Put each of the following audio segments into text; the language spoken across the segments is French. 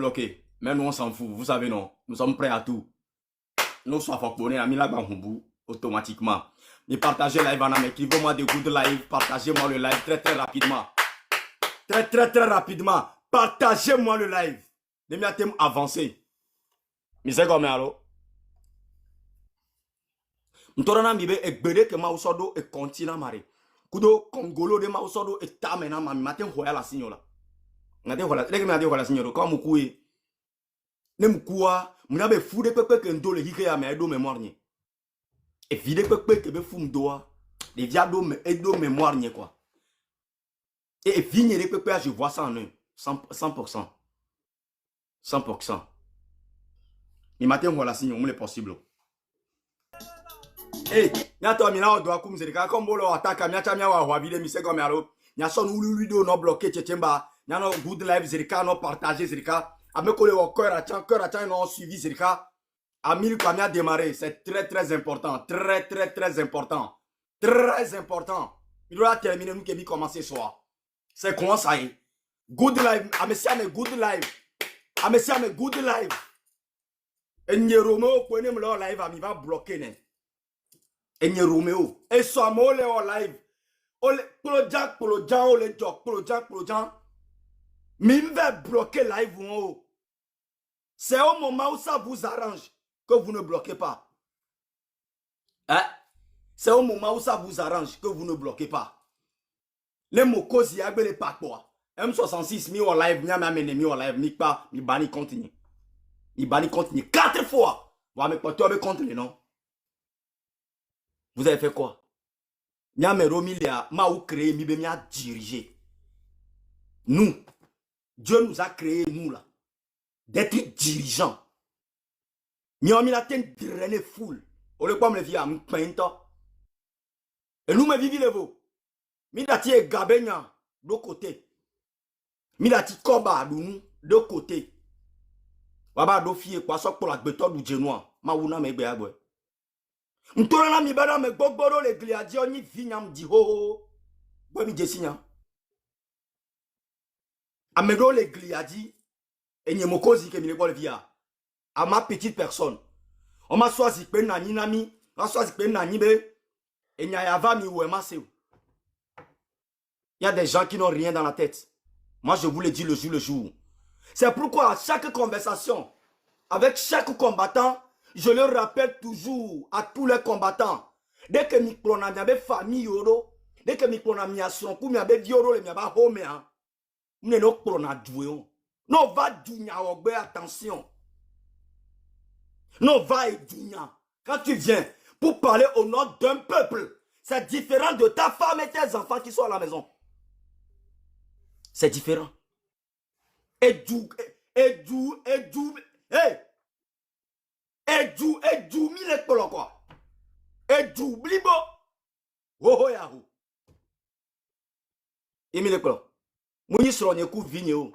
bloqué. Mais nous, on s'en fout. Vous savez, non. Nous sommes prêts à tout. Nous sommes foconnés à Milagahumbu automatiquement. Et partagez live en Amérique. Écrivez-moi des good live. Partagez-moi le live très rapidement. Très rapidement. Partagez-moi le live. Les miens thèmes avancés. Mais c'est comme alors. M'torana mibe e gbede ke mausodo e continent mare. Kudo Congolo de mausodo e tamena mami matin hoya la signola. Ngate hola, leke me ade hola signoro ko mukue. Ne mukua, munabe fude pepe ke ndole hike ya me edo mémoire ni. E vide pepe ke be fum doa. De viado me edo mémoire ni quoi. Et vigne de pepe je vois ça en eux. 100%. 100%. Mi matin hola signo, mu le possible. Hey, nyato mina odo akum zerika kombolo ataka nyacha mya wa vide mi sego mialo nya son ulu video no bloquer chechemba nya no good live zerika no partager zerika amekole wo cœur à chan no suivi zerika amil kwa mya démarrer c'est très important très important il doit terminer nous que bi commencer soir c'est comment ça est good live amesiame good live enye Romeo ko ne mlo live ami va bloquer ne enye Romeo et so mole o live ole projan ole jok projan mim va bloquer live ou c'est au moment où ça vous arrange que vous ne bloquez pas hein c'est au moment où ça vous arrange que vous ne bloquez pas les mokozi agbele pakwa M66 mi en live nya m'amene mi en live mi pas mi bani continue 4 fois va me porter me contre non. Vous avez fait quoi? Nyamero Milia, ma ou créé, mi be mi a dirigé. Nous, Dieu nous a créé, nous là, d'être dirigeants. Nyami la ten drainer foule. O le quoi me via m'peinta. Et nous me vivi le veau. Mi dati e gabenya de côté. Mi dati koba nous de côté. Waba do fie kwa sok pour la beton du genois. Ma wuna me be agwe. M'torana mi bada me gbogboro le gliadio ni vinyam di ho. Boy mi jesinya. Amedo le gliadi et nye mokozi ke mi le bol via. À ma petite personne. On m'a choisi pe na ninami, on m'a choisi pe na nibe et nya yava mi ou ema. Il y a des gens qui n'ont rien dans la tête. Moi je vous le dis le jour. C'est pourquoi à chaque conversation avec chaque combattant, je le rappelle toujours à tous les combattants. Dès que mi prona miabe famille yoro, dès que mi prona miason ku miabe dioro le miaba home hein. Nous ne prona doué. Non va dunya ogbe attention. Non va et dunya. Quand tu viens pour parler au nom d'un peuple, c'est différent de ta femme et tes enfants qui sont à la maison. C'est différent. Hey! Mille kolo quoi. Edu blibo. Oh yahoo. Emile kolo. Mouni sronye ku vigno.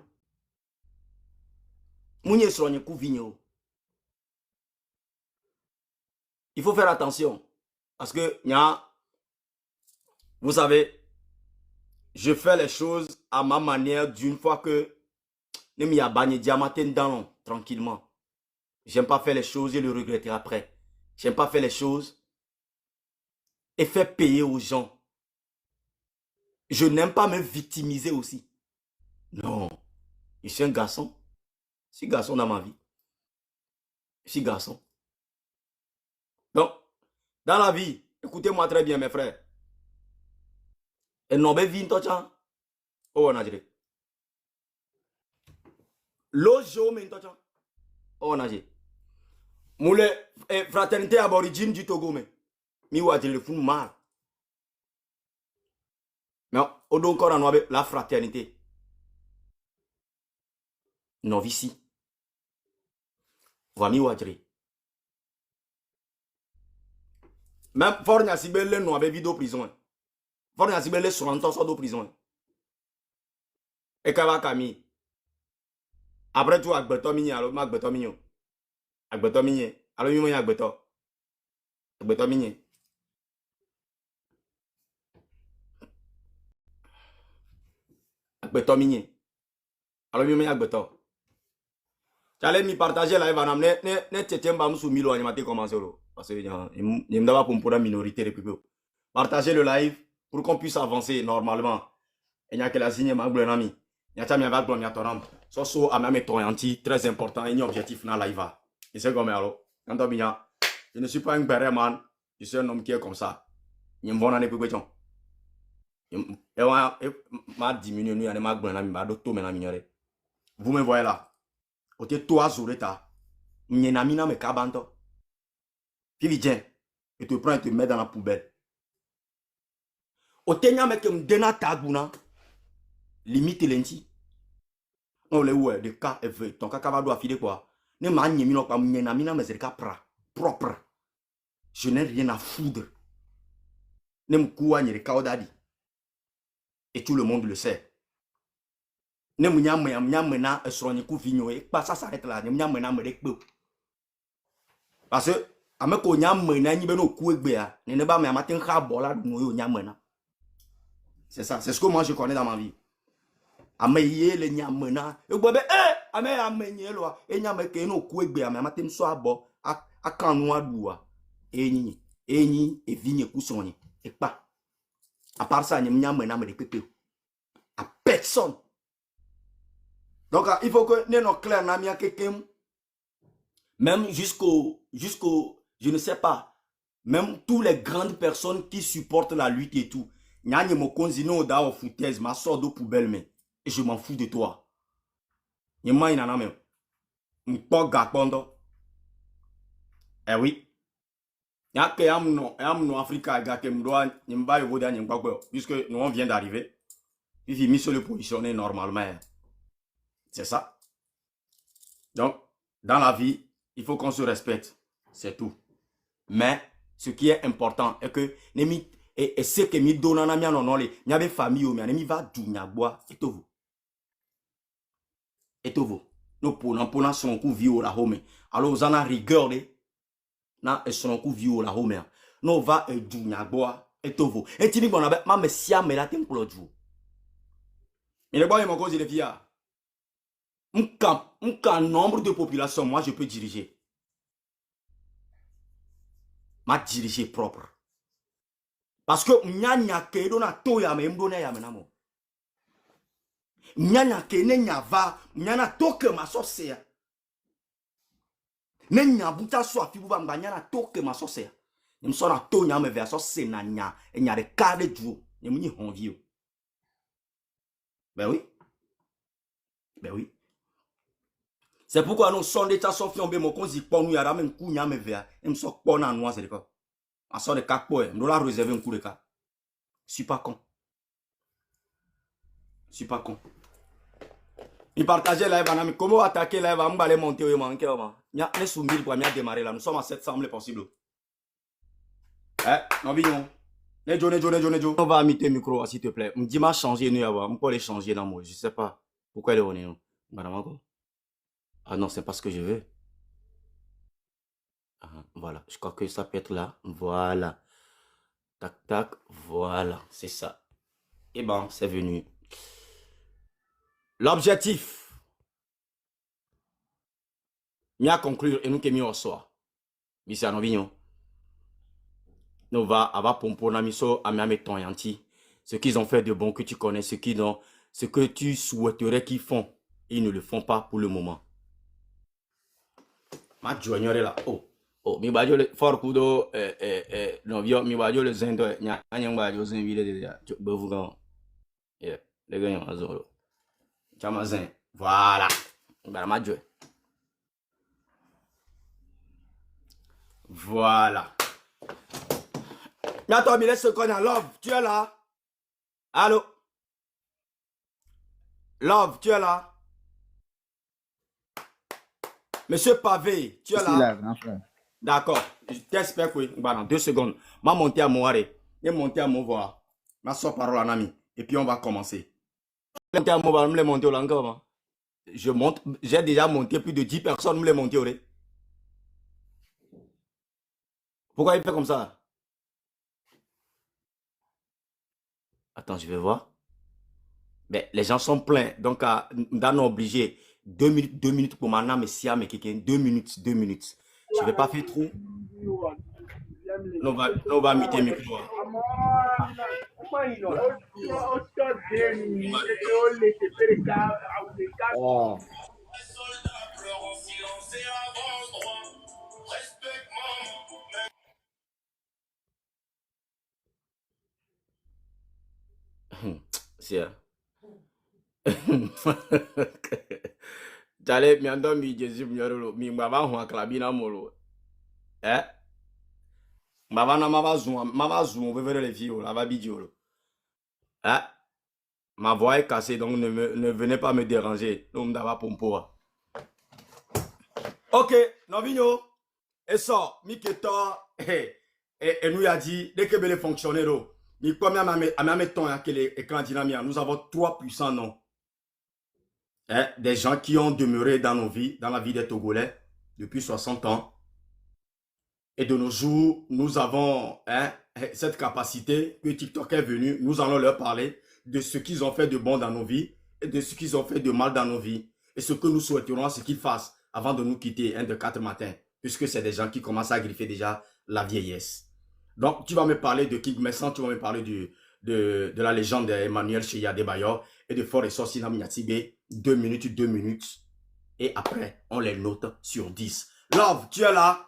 Mouni sronye ku vigno. Il faut faire attention. Parce que, vous savez, je fais les choses à ma manière d'une fois que ne m'y a bagné diamanté dans tranquillement. J'aime pas faire les choses et le regretter après. J'aime pas faire les choses et faire payer aux gens. Je n'aime pas me victimiser aussi. Non. Je suis un garçon. Je suis garçon dans ma vie. Je suis garçon. Donc, dans la vie, écoutez-moi très bien, mes frères. Et non, mais vie, oh, on a dit. L'ojo, mais oh, on a dit. Moule, fraternité aborigine du Togo, mais. Mi ou a dit le fou mal. Mais, au donc, on a la fraternité. Non, ici. Va mi ou a dit. Même fort n'a si belle nous avait vidéo prison. Fort n'a si belle sur l'entend de prison. Et kava kami. Après tout agbeto mini alors ma agbeto mignon. Agbeto mini. Alors mi mo agbeto. Agbeto mini. Agbeto mini. Alors mi mo agbeto. Tu allais me partager là, il va m'amener. Ne t'étiens pas sous Milo, il m'a commencé. Parce que je me pas pour une minorité de people. Partagez le live pour qu'on puisse avancer normalement. Il n'y a que la signe, ma bleu ami. Il y a ta mia vague, il y a ton âme. So, à même ton anti, très important, et un objectif dans la live. Et c'est comme alors. Quand on vient, je ne suis pas un béré man. Je suis un homme qui est comme ça. Il me voit dans les pépitions. Il m'a diminué, il y a des mags, vous me voyez là. Ote toi, Zoureta. M'yenamina me kabanto. Puis viens, et te prends et te met dans la poubelle. Otenya me kem dena taguna. Limite lenti. On le ouais, de cas et veut. Ton caca va doit filer quoi. Ne m'a nyemino pas m'yenamina me zerka propre. Je n'ai rien à foudre. Ne m'koua nye de kaodadi. Et tout le monde le sait. Ne m'yamena esroni kou vigno et pas ça s'arrête là. Ne m'yamena me dekbe. Parce que ameko nyamena ni beno kou egbe ya. Ne ba me amatin khabola no nyamena. C'est ça, c'est ce que moi je connais dans ma vie. Ameye le nyamena. E gbo be ame amenye lo e nyame ke no kou egbe ya me amatin so abo akanu adua. Enyi e vigne kusoni et pas. À part ça, nyamena me dekpe. À personne. Donc il faut que nous soyons clairs na quelqu'un. Même jusqu'au, je ne sais pas, même toutes les grandes personnes qui supportent la lutte et tout, nyanye mo konzino da o foutaise, ma sort de poubelle, mais et je m'en fous de toi. Nyema inana même. M'po gakondo. Eh oui. Nyake yamno Africa gake mdoa nyemba yogoda nyemba kwa, puisque nous on vient d'arriver. Il mis sur le positionner normalement. C'est ça. Donc, dans la vie, il faut qu'on se respecte. C'est tout. Mais, ce qui est important est que, et ce que mi donana mi anonole, mi ave famille ou mi va du nyagboa, et tout vous. Et tout vous. Nous pona son coup vieux la home. Alors, vous en a rigueur de, na son coup vieux la home. Nous va du nyagboa, et tout vous. Et tu dis, bon, ma messia me la tem pour le jour. Mais le boy, mon cause, il est fier. Un nombre de population, moi, je peux diriger. Ma diriger propre. Parce que nyanya ke do na to ya me mdo na ya menamo. Nyanya ke ne nyava, nyana toke ma sosea. Ne nyabuta so afibu ba nyana toke ma sosea. Nim so na to nya me verso se na nya, e nya de carte du. Nim ni honvio. Ben oui. Ben oui. C'est pourquoi nous sommes des tas sofions be mo konzi pon nous ya ramen ku nya me ver. Nim so pon na noa c'est quoi. En sort de capo, nous la réserver un coup de cas. Je suis pas con. Je suis pas con. Il partageait live, mais comment attaquer live, on va aller monter au manqué. Il y a sous 1000 pour démarrer là. Nous sommes à 700 les possible. Non, bignon. Nejo. On va imiter le micro, s'il te plaît. Me dis, m'a changé, nous, on peut les changer dans moi. Je sais pas. Pourquoi elle est honnête, non? Ah non, c'est pas ce que je veux. Voilà. Je crois que ça peut être là. Voilà. Tac, tac. Voilà. C'est ça. Et bon, c'est venu. L'objectif. Mia conclure et nous qui mis au soir. Monsieur Novignon. Nous va pomper miso à mes ton yanti. Ce qu'ils ont fait de bon que tu connais, ce que tu souhaiterais qu'ils font, ils ne le font pas pour le moment. Ma joignore là. Mi bajo le fort kudo novio mi bajo le zendo nya anyang bajo zen vile de bevu gan. Yeah, les gars azoro. Chamazin. Voilà. Bah ma joie. Voilà. Attends, mais laisse qu'on a Love, tu es là? Allô? Love, tu es là? Monsieur Pavé, tu es là? D'accord. J'espère que dans 2 secondes. Ma monté à mon arrêt. Et monté à mon voir. Ma soeur parole en ami. Et puis on va commencer. Monté à mon voir, me monter au langage. Je monte. J'ai déjà monté plus de 10 personnes, me les monter au ré. Pourquoi il fait comme ça? Attends, je vais voir. Mais les gens sont pleins. Donc, on est obligé 2 minutes pour maintenant, mais si, mais quelqu'un, 2 minutes, 2 minutes. Je vais pas faire trop. On va muter micro. Oh. C'est Jale mi ando mi Jésus mi yorolo mi mbaba ho aklabina molo. Mbaba na mava zoom vers les filles la va bidiolo. Ma voix est cassée donc ne venez pas me déranger. Non m'dava pompo. OK, Novinho. Et ça, mi keto et nous a dit dès que les fonctionnaires mi comme à même temps que l'écran dynamique, nous avons 3 puissants noms. Des gens qui ont demeuré dans nos vies, dans la vie des Togolais depuis 60 ans. Et de nos jours, nous avons cette capacité que TikTok est venu. Nous allons leur parler de ce qu'ils ont fait de bon dans nos vies et de ce qu'ils ont fait de mal dans nos vies. Et ce que nous souhaiterons, c'est qu'ils fassent avant de nous quitter de 4 matins. Puisque c'est des gens qui commencent à griffer déjà la vieillesse. Donc, tu vas me parler de King Messan, tu vas me parler de la légende d'Emmanuel Cheya Adebayor et de Fort et Sorcina Miatibé. 2 minutes, 2 minutes. Et après, on les note sur 10. Love, tu es là?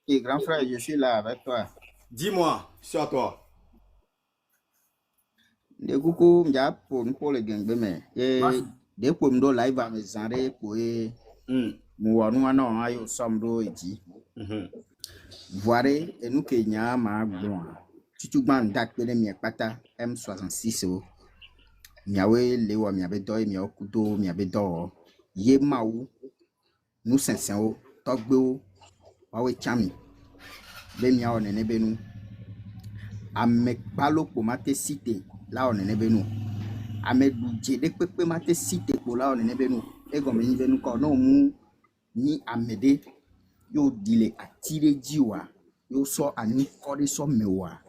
Et grand frère, je suis là avec toi. Dis-moi, sur toi. De coucou, m'ja pour le gang mais de pour m'do live à mes arrêts pour m'ouanou anon ayo samdo eti. Voir et nous Kenya ma bon. Tu ban dak pele mi pata M66 o. Miawe lewa miabe do miawe kudo miabe do. Ye maou nous sensen o togbe o wawe chami. Be miawo nene benu. Ame palo pour mate cité là on est benu. Ame budget de pepe mate cité pour là on est benu. Et comme ni benu ko no mu ni amede yo dile atire jiwa yo so ani kore so mewa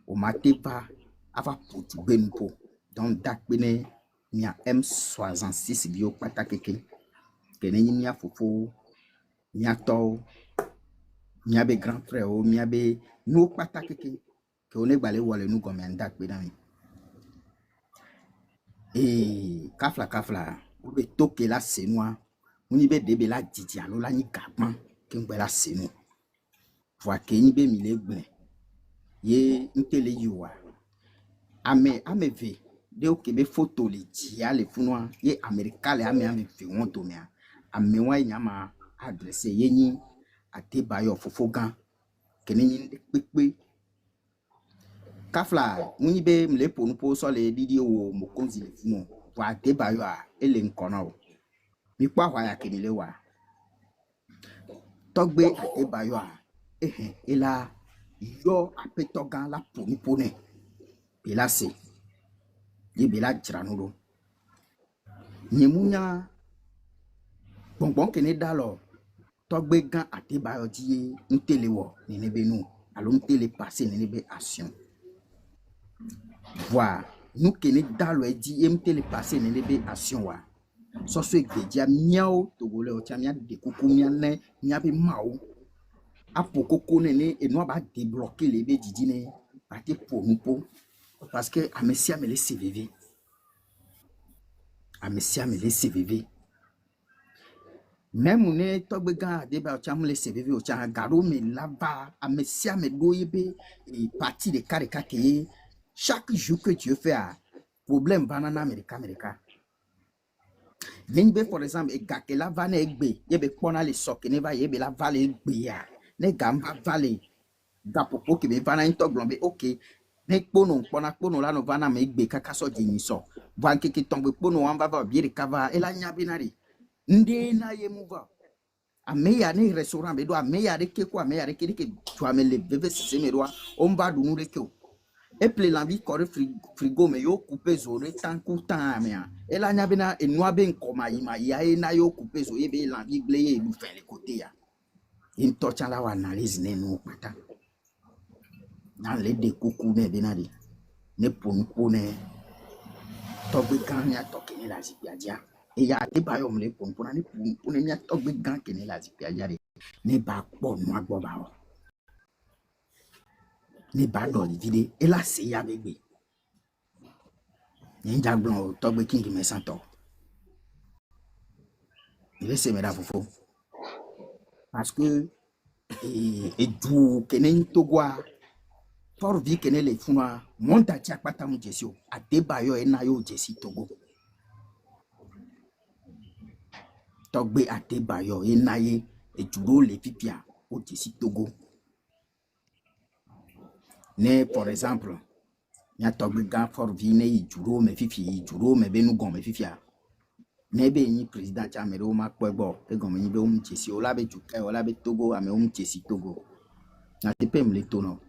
o mate pa ava putu benu po donc dak bene mia M66 bio pata keke kene ni mia fofo mia to mia be grand frère o mia be no pata keke que on est balé wale nous comme un dak bedami et kafla ou be toke la senwa ni be debe la didi alo la ni gapan ke ngbe la senu voa ke ni be mile gbe ye ntele yiwa ame ve de o ke be photo le dia le funwa ye america le ame ve won to mia ame wa nyama adresse ye ni Adebayor fofogan ke ni pepe kafla muni be mle ponu po so le didi o mo konzi le fumo wa Adebayor ele nkono mi pa wa ya kemile wa togbe Adebayor ela yo apetogan la ponu pone bela se ye bela jranuro nyemunya bonbon kene dalo togbe gan Adebayor die ntele wo ni nebenu alo ntele passer ni nebe action voir nous kene dalo e di ntele passer ni nebe action wa so so egbedia miao togole o chamia de kuku miane miabe mao apokoko nene enu aba débloquer les be didine ate ponupo parce que amesia me le CVV même ne togbe gan Adebayor cham le CVV o cha garo me lava amesia me doyebe et parti de carika ke chaque jour que tu fais à problème banana america Vingbe for example e gake la vane egbe yebe pona le sok ne va yebe la vale egbe ya ne gamba vale gapopo ke be vana into glombe okay ne pono la no vana me egbe kaka so jini so van keke tombe pono wan va biere kava ela nyabinari nde na ye muva ameya ne restaurant be do ameya de ke ko ameya de ke tu amele bebe semerwa on va dunu de ke et puis l'envie corre frigo me yo couper zone tant coutant mea et la nyabena e noa ben koma ima ya e na yo couper zo ebe l'envie bleye lu faire les côtés ya in tocha la analyse ne no pata dans les de coucou ne benadi ne pon togbe gan ni atoke ni la zipiadia e ya Adebayo mle pompona ni pompona ni togbe gan ke ni la zipiadia ni ba po no agbo ba o ni ba do di vide e la se ya begbe ni jagbon togbe king me santo il se me da fofo parce que et du kenen togwa for vi kenen le funa monta ti apata mu jesi o Adebayo e na yo jesi Togo togbe Adebayo e na ye e duro le pipia o jesi Togo ne par exemple nya togbe gan for vi ne i duro me fifi i duro me benu gon me fifia ne be ni president ti amere o ma pegbo e gon me ni be o mu jesi o la be juke o la be Togo ame o mu jesi Togo na te pem le tono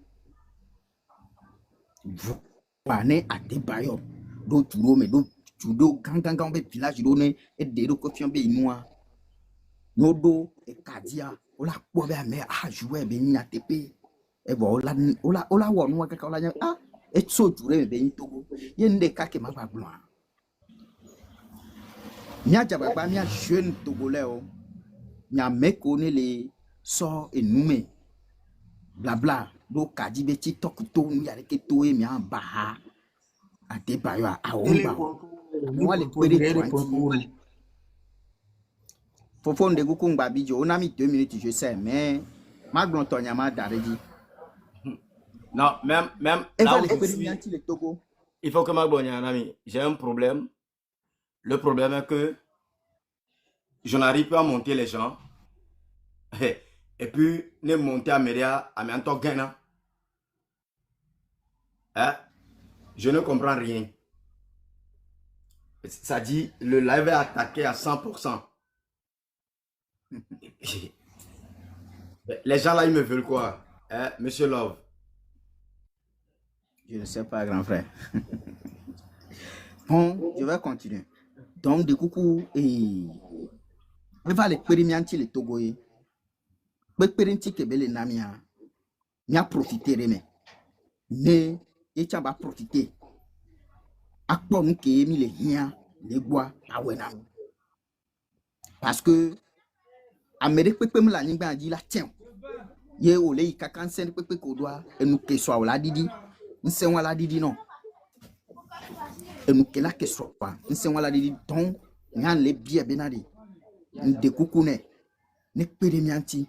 ne Adebayo do duro me do judo gangan be village do ne e de do kofion be inua no do e kadia o la po be ame a jouer be ni atepe e bo o la wo nu ka o la nya e so jure me be ni Togo ye nde ka ke ma ba glo nya jabagba nya jeune togolais o nya meko ne le so enume blabla do kadi be TikTok to mi ya ke to e mi an ba Adebayo a o ba mo le pere twanti fofo nde guku ngba bijo on a mis 2 minutes je sais mais ma glon to nya ma dareji non même et là va où le je pere suis, mi anti le Togo il faut que ma bonne ami, j'ai un problème. Le problème est que je n'arrive pas à monter les gens. Et puis, ne monter à Média, à Mianto Gana. Hein? Je ne comprends rien. Ça dit, le live est attaqué à 100%. Les gens là, ils me veulent quoi? Hein, Monsieur Love? je ne sais pas grand frère. Bon, je vais continuer. Donc de coucou et va le pere mi anti le Togo e be pere nti ke bele namia mi a profiter me ne e cha ba profiter akpo nu ke mi le hia le gboa awena parce que amere pepe mi la nigba di la tien ye o le kakan sen pepe ko doa enu ke so awla didi nsen wala didi non enu ke la ke so pa nsen wala didi ton nyan le bie benadi de kukune ne pere mi anti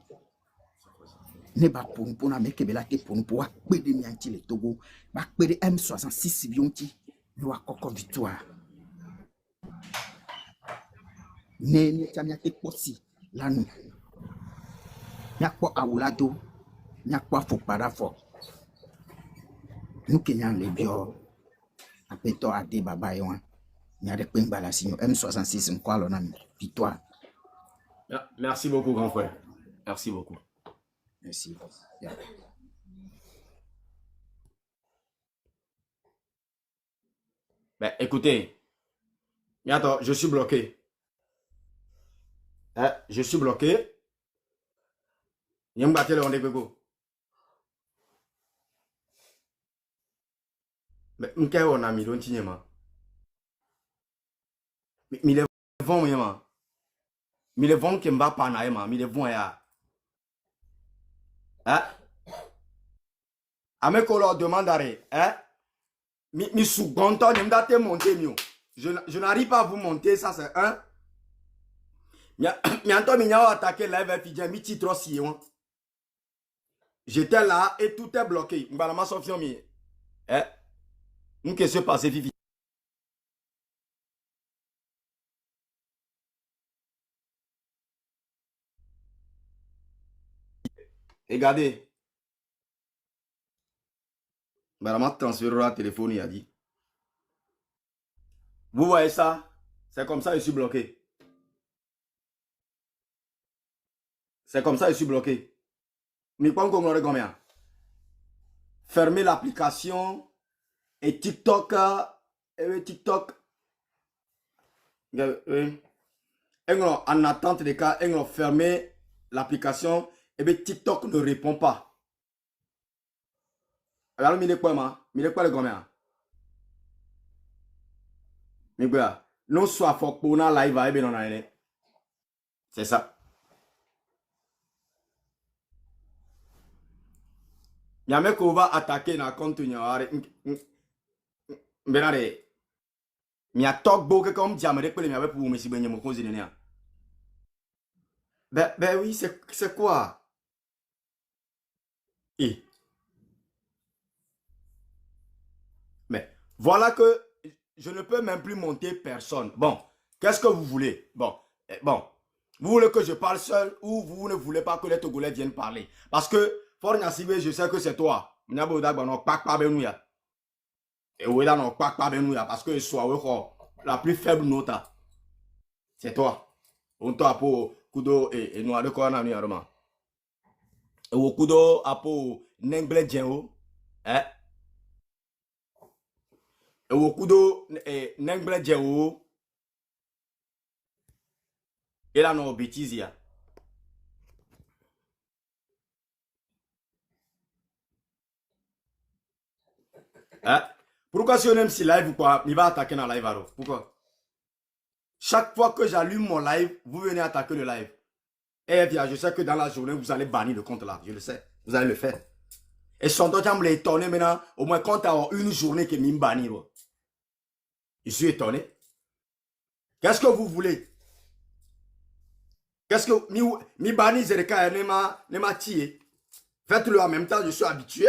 ne ba pompona me ke bela te pompo wa pere mi anti le Togo ba pere M66 bionti no akoko victoire ne chamia te posi lanu nyakpo awulado nyakpo fopara fo nous kenyan le bio apeto ade baba yon nyade pengba la sinyo M66 nkwa lo na victoire. Merci beaucoup grand frère, merci beaucoup. Merci. Yeah. Ben écoutez, attends, je suis bloqué. Hein, je suis bloqué. Yamba tele onde bego. Mais m'ke on a mis l'onti nyema. Mi le vont nyema. Mi le vont kemba pana nyema, mi le vont ya. Hein? Ameko leur demande arrêt, hein? Mi sous gonto nyemda te monter mio. Je n'arrive pas à vous monter, ça c'est un. Mi anto mi nyao attaquer live fidien mi titro si yon. J'étais là et tout est bloqué. M'balama sofion mi. Hein? Qu'est-ce qui se passe, Fifi? Regardez. M'balama transférera la téléphone, il a dit. Vous voyez ça? C'est comme ça que je suis bloqué. C'est comme ça que je suis bloqué. Mais pas encore combien? Fermez l'application et TikTok. TikTok. En attente des cas, fermez l'application et bien TikTok ne répond pas. Alors, il est quoi, le combien? Mais quoi, non soit faut pour na live à ben on a. C'est ça. Yame ko va attaquer na compte nyare. Benare. Mi a talk beau que comme diamere que mi avait pour me si ben mo cause ne. Ben oui, c'est quoi? Et mais voilà que je ne peux même plus monter personne. Bon, qu'est-ce que vous voulez? Bon, vous voulez que je parle seul ou vous ne voulez pas que les Togolais viennent parler? Parce que, Fort Nassibé, je sais que c'est toi. Et oui, là, non, parce que la plus faible note, c'est toi. On t'a pour Kudo et nous allons quoi, et au Kudo, apo Nengle Djengo, hein? Et au Kudo, Nengle Djengo, et là, non, bêtise, hein? Pourquoi si on aime si live ou quoi, il va attaquer dans live alors? Pourquoi? Chaque fois que j'allume mon live, vous venez attaquer le live. Et bien, je sais que dans la journée, vous allez bannir le compte là. Je le sais. Vous allez le faire. Et son temps, me étonné maintenant. Au moins, quand tu as une journée que me bannir. Je suis étonné. Qu'est-ce que vous voulez? Qu'est-ce que mi bannir Zereka ne m'a tiré? Faites-le en même temps, je suis habitué.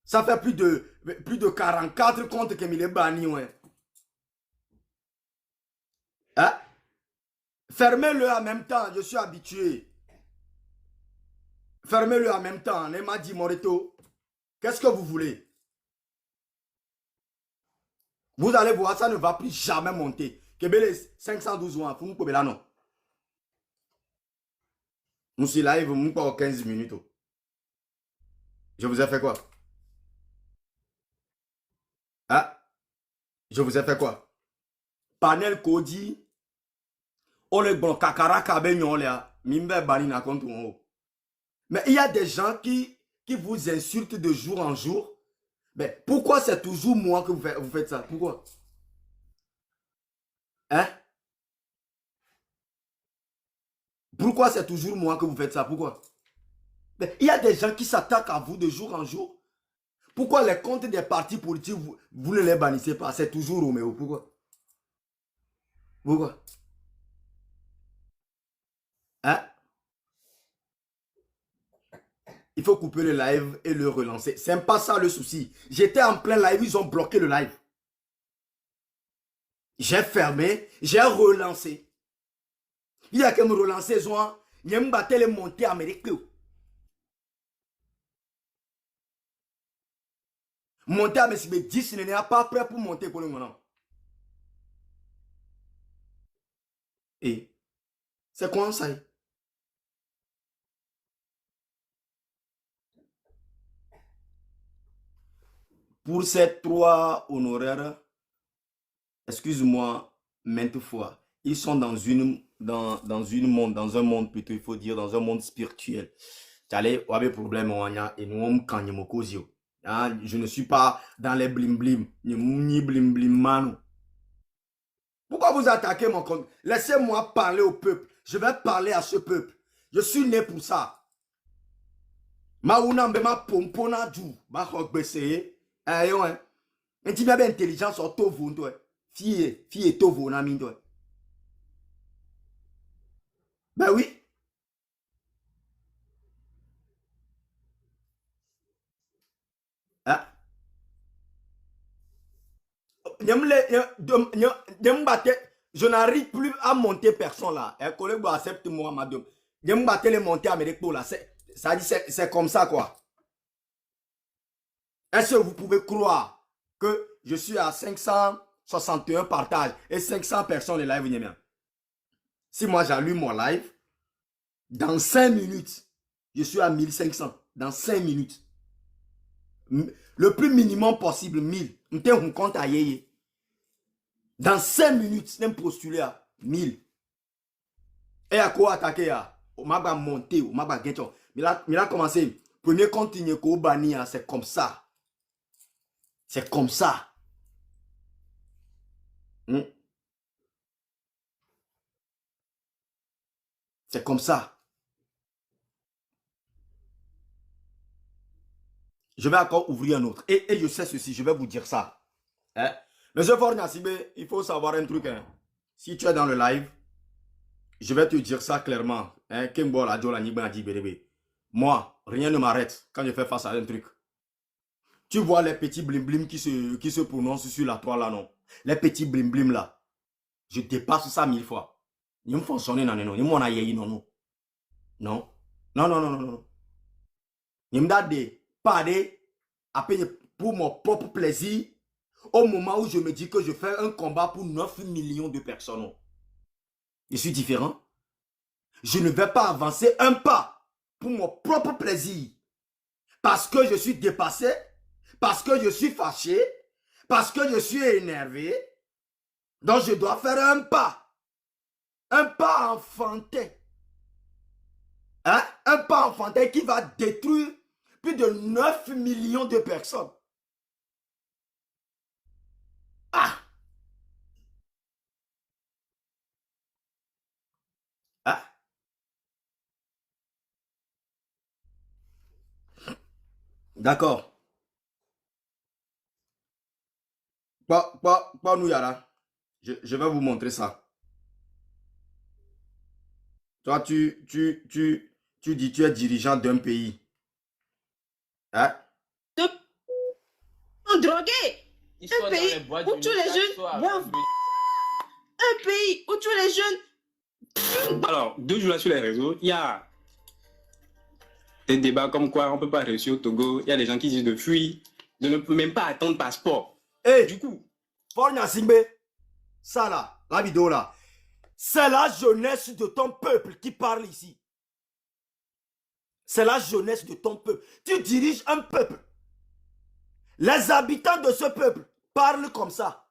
Ça fait plus de 44 comptes que me banni. Ouais. Hein? Fermez-le en même temps, je suis habitué. Fermez-le en même temps. Nema dit Morito. Qu'est-ce que vous voulez? Vous allez voir, ça ne va plus jamais monter. Kebele 512 mois, pour nous là non. Nous sommes live, nous pas 15 minutes. Je vous ai fait quoi? Hein? Je vous ai fait quoi? Panel Kodi. On est bon, kakara kabenyon là. Mimbe bani na compte. Mais il y a des gens qui vous insultent de jour en jour. Mais pourquoi c'est toujours moi que vous faites ça? Pourquoi? Hein? Pourquoi c'est toujours moi que vous faites ça? Pourquoi? Mais il y a des gens qui s'attaquent à vous de jour en jour. Pourquoi les comptes des partis politiques, vous ne les bannissez pas? C'est toujours Roméo. Pourquoi? Pourquoi? Hein? Il faut couper le live et le relancer. C'est pas ça le souci. J'étais en plein live, ils ont bloqué le live. J'ai fermé, j'ai relancé. Il y a qu'à me relancer, il y a me battre les montées américaines. Monter à mes 10 n'est pas prêt pour monter pour le moment. Et c'est quoi ça? Pour ces 3 honoraires, excuse-moi, maintes fois, ils sont dans un monde plutôt, il faut dire, dans un monde spirituel. T'allais, on avait problème, et nous, quand je ne suis pas dans les blim blim, ni blim blim man. Pourquoi vous attaquez mon compte? Laissez-moi parler au peuple. Je vais parler à ce peuple. Je suis né pour ça. Maouna mbema pompona du, ba khokbese. Ayo hein. Enti bien intelligence au tovo toi. Fille tovo na min toi. Ben oui. Hein? Je n'arrive plus à monter personne là. Un collègue accepte moi madame. Je me battais les monter à mes là. C'est comme ça quoi. Est-ce que vous pouvez croire que je suis à 561 partages et 500 personnes les live? Si moi j'allume mon live, dans 5 minutes, je suis à 1500. Dans 5 minutes. Le plus minimum possible, 1000. On compte à yéyé. Dans 5 minutes, c'est un postulé à 1000. Et à quoi attaquer à? On m'a monté, on m'a gagné. Mais là, commencé. Premier continue qu'au banni, c'est comme ça. C'est comme ça. Hmm. C'est comme ça. Je vais encore ouvrir un autre. Et je sais ceci, je vais vous dire ça. Hein? Monsieur Fornia Sibé, il faut savoir un truc. Hein. Si tu es dans le live, je vais te dire ça clairement. Hein? Moi, rien ne m'arrête quand je fais face à un truc. Tu vois les petits blim blim qui se prononcent sur la toile là, non? Les petits blim blim là. Je dépasse ça 1000 fois. Ils me font sonner, non, non, non. Ils m'ont aïe, non, non. Non. Non, non, non, non, non. Ils me donnent des parler pour mon propre plaisir au moment où je me dis que je fais un combat pour 9 millions de personnes. Je suis différent. Je ne vais pas avancer un pas pour mon propre plaisir. Parce que je suis dépassé, parce que je suis fâché, parce que je suis énervé. Donc je dois faire un pas enfantin. Hein? Un pas enfantin qui va détruire plus de 9 millions de personnes. Ah! Ah! D'accord. Pas nous, Yara. Je vais vous montrer ça. Toi, tu dis tu es dirigeant d'un pays. Hein? Drogués. Un pays où tous les jeunes boivent. Un pays où tous les jeunes... Alors, 2 jours là sur les réseaux, il y a des débats comme quoi on ne peut pas réussir au Togo. Il y a des gens qui disent de fuir, de ne même pas attendre passeport. Et du coup, Fornia Singbe, ça là, la vidéo là, c'est la jeunesse de ton peuple qui parle ici. C'est la jeunesse de ton peuple. Tu diriges un peuple. Les habitants de ce peuple parlent comme ça.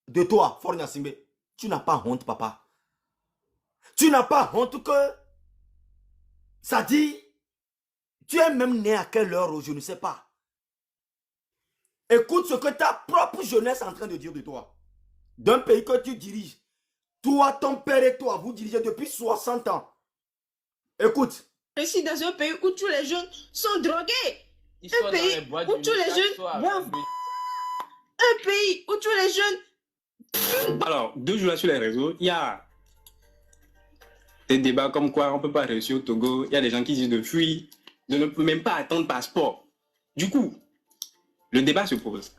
De toi, Fornia Singbe. Tu n'as pas honte, papa. Tu n'as pas honte que... Ça dit... Tu es même né à quelle heure, je ne sais pas. Écoute ce que ta propre jeunesse est en train de dire de toi. D'un pays que tu diriges. Toi, ton père et toi, vous dirigez depuis 60 ans. Écoute. Je suis dans un pays où tous les jeunes sont drogués. Un pays où tous les jeunes boivent. Un pays où tous les jeunes... Alors, 2 jours là sur les réseaux, il y a des débats comme quoi on ne peut pas réussir au Togo. Il y a des gens qui disent de fuir, de ne même pas attendre passeport. Du coup, le débat se pose.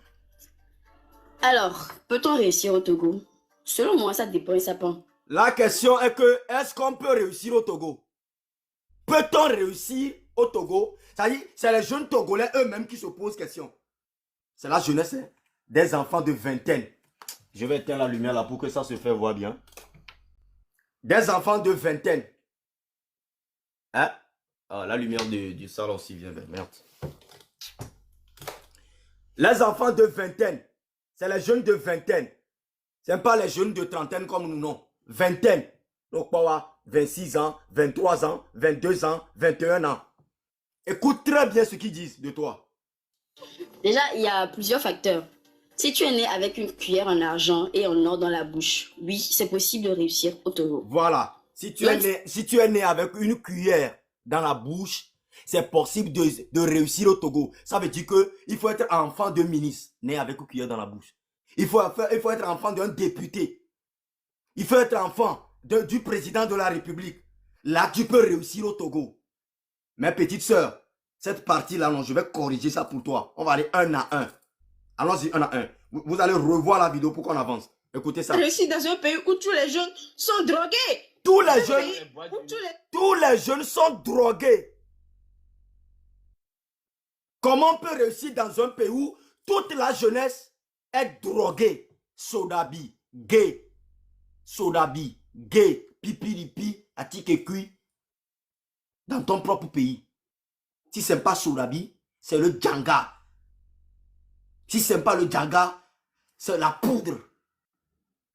Alors, peut-on réussir au Togo? Selon moi, ça dépend et ça pend. La question est que, est-ce qu'on peut réussir au Togo? Peut-on réussir au Togo? C'est-à-dire, c'est les jeunes Togolais eux-mêmes qui se posent question. C'est la jeunesse, hein? Des enfants de vingtaine. Je vais éteindre la lumière là pour que ça se fait voir bien. Des enfants de vingtaine. Hein? Ah, la lumière du salon aussi vient vers merde. Les enfants de vingtaine. C'est les jeunes de vingtaine. Ce n'est pas les jeunes de trentaine comme nous, non. Vingtaine. Donc, 26 ans, 23 ans, 22 ans, 21 ans. Écoute très bien ce qu'ils disent de toi. Déjà, il y a plusieurs facteurs. Si tu es né avec une cuillère en argent et en or dans la bouche, oui, c'est possible de réussir au Togo. Voilà. Si tu es né avec une cuillère dans la bouche, c'est possible de réussir au Togo. Ça veut dire qu'il faut être enfant de ministre, né avec une cuillère dans la bouche. Il faut être enfant d'un député. Il faut être enfant du président de la République. Là, tu peux réussir au Togo. Mais petite soeur, cette partie-là, non, je vais corriger ça pour toi. On va aller un à un. Allons-y, un à un. Vous allez revoir la vidéo pour qu'on avance. Écoutez ça. Je suis dans un pays où tous les jeunes sont drogués. Tous les jeunes sont drogués. Comment on peut réussir dans un pays où toute la jeunesse est droguée? Sodabi, gay. Sodabi, gay, pipiripi, atikekui. Dans ton propre pays. Si ce n'est pas Sodabi, c'est le djanga. Si ce n'est pas le djanga, c'est la poudre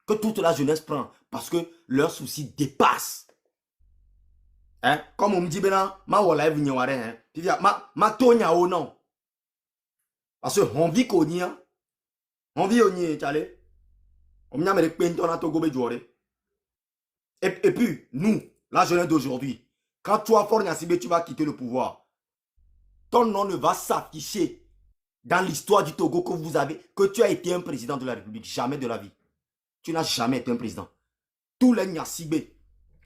que toute la jeunesse prend. Parce que leurs soucis dépassent. Hein? Comme on me dit, ma wala est hein? Ma tonya o non. Parce qu'on vit qu'on y a. On vit au nid, Et puis, nous, la jeunesse d'aujourd'hui, quand toi, Faure Gnassingbé, tu vas quitter le pouvoir, ton nom ne va s'afficher dans l'histoire du Togo que tu as été un président de la République. Jamais de la vie. Tu n'as jamais été un président. Tous les Gnassingbé,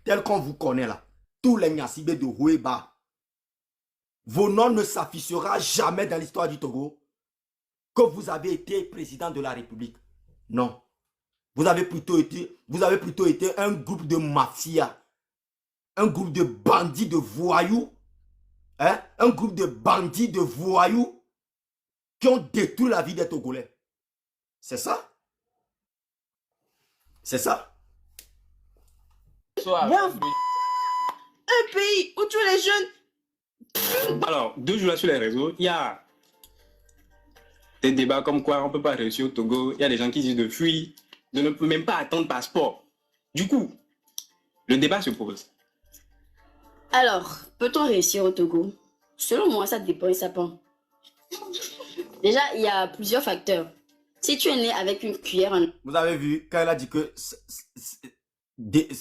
tels qu'on vous connaît là, tous les Gnassingbé de Rouéba, vos noms ne s'affichera jamais dans l'histoire du Togo que vous avez été président de la République. Non. Vous avez plutôt été un groupe de mafia, un groupe de bandits, de voyous, hein? Un groupe de bandits, de voyous qui ont détruit la vie des Togolais. C'est ça? C'est ça? Un pays où tous les jeunes... Alors, 2 jours là sur les réseaux, il y a des débats comme quoi on ne peut pas réussir au Togo. Il y a des gens qui disent de fuir, de ne même pas attendre passeport. Du coup, le débat se pose. Alors, peut-on réussir au Togo? Selon moi, ça dépend et ça pend. Déjà, il y a plusieurs facteurs. Si tu es né avec une cuillère en... Vous avez vu, quand elle a dit que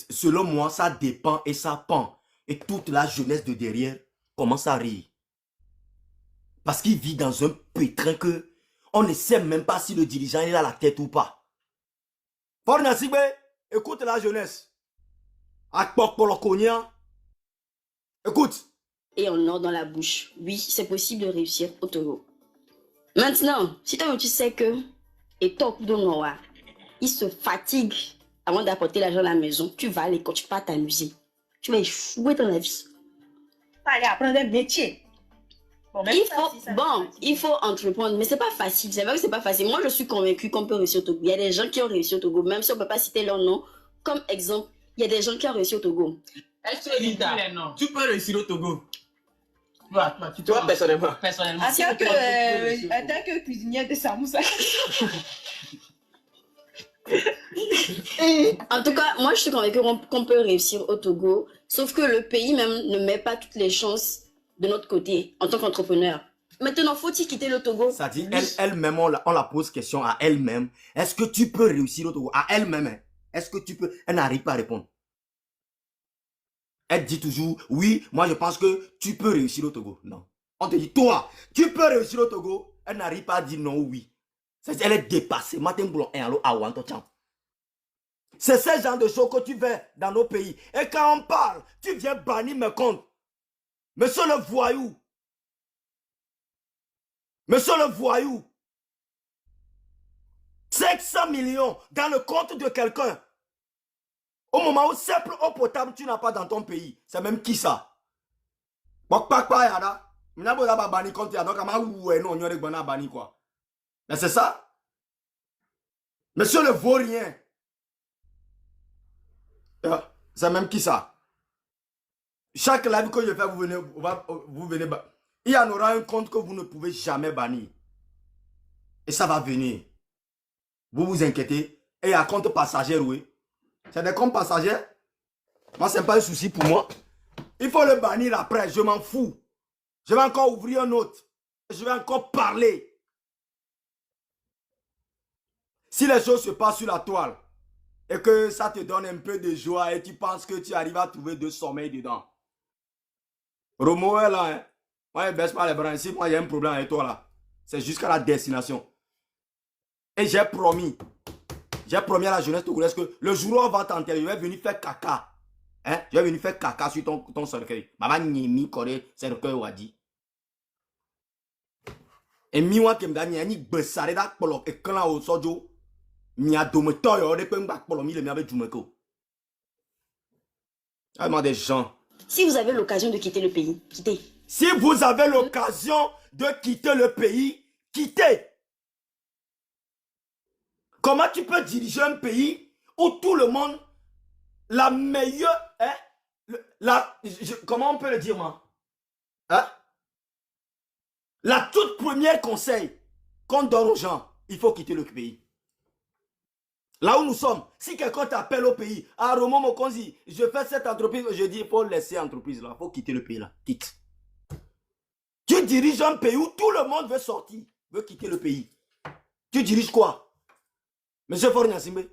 selon moi, ça dépend et ça pend. Et toute la jeunesse de derrière commence à rire. Parce qu'il vit dans un pétrin que on ne sait même pas si le dirigeant est à la tête ou pas. Faure Gnassingbé, écoute la jeunesse. Écoute. Et en or dans la bouche. Oui, c'est possible de réussir au Togo. Maintenant, si toi tu sais que et top de Noah, il se fatigue avant d'apporter l'argent à la maison, tu vas aller quand tu vas t'amuser. Tu vas échouer dans la vie. Aller apprendre un métier. Bon, Il faut entreprendre, mais c'est pas facile. C'est vrai que c'est pas facile. Moi, je suis convaincue qu'on peut réussir au Togo. Il y a des gens qui ont réussi au Togo, même si on peut pas citer leur nom. Comme exemple, il y a des gens qui ont réussi au Togo. Est-ce que tu peux réussir au Togo? Toi, personnellement. En tant que cuisinière de Samoussa. En tout cas, moi, je suis convaincue qu'on peut réussir au Togo, sauf que le pays même ne met pas toutes les chances de notre côté en tant qu'entrepreneur. Maintenant, faut-il quitter le Togo? Ça dit, elle-même, on la pose question à elle-même. Est-ce que tu peux réussir au Togo? À elle-même, hein. Est-ce que tu peux? Elle n'arrive pas à répondre. Elle dit toujours, oui, moi je pense que tu peux réussir au Togo. Non. On te dit, toi, tu peux réussir au Togo. Elle n'arrive pas à dire non ou oui. Elle est dépassée. C'est ce genre de choses que tu fais dans nos pays. Et quand on parle, tu viens bannir mes comptes. Monsieur le voyou. Monsieur le voyou. 500 millions dans le compte de quelqu'un. Au moment où simple eau potable, tu n'as pas dans ton pays. C'est même qui ça? Mais c'est ça? Monsieur le vaurien. C'est même qui ça? Chaque live que je fais, vous venez. Il y en aura un compte que vous ne pouvez jamais bannir. Et ça va venir. Vous vous inquiétez. Et il y a un compte passager, oui. C'est des comptes passagers. Moi, ce n'est pas un souci pour moi. Il faut le bannir après. Je m'en fous. Je vais encore ouvrir un autre. Je vais encore parler. Si les choses se passent sur la toile et que ça te donne un peu de joie et tu penses que tu arrives à trouver de sommeil dedans. Romo est là. Hein? Moi, je ne baisse pas les bras. Si moi, il y a un problème avec toi là, c'est jusqu'à la destination. Et j'ai promis à la jeunesse togolaise que le jour où on va t'enterrer, je vais venir faire caca. Hein? Je vais venir faire caca sur ton cercueil. Maman Nyemi Kore cercueil Wadi. Et miwa kemda nyani besare da polo e klan o sojo. Mi adometo yo de pe ngba polo mi le mi avec Jumeko. Ah, des gens. Si vous avez l'occasion de quitter le pays, quittez. Si vous avez l'occasion de quitter le pays, quittez. Comment tu peux diriger un pays où tout le monde, la meilleure, hein, comment on peut le dire, moi? Hein? La toute première conseil qu'on donne aux gens, il faut quitter le pays. Là où nous sommes, si quelqu'un t'appelle au pays, ah Romo Mokonzi, je fais cette entreprise, je dis, il faut laisser l'entreprise là, il faut quitter le pays là, quitte. Tu diriges un pays où tout le monde veut sortir, veut quitter le pays. Tu diriges quoi? Monsieur Faure Gnassingbé,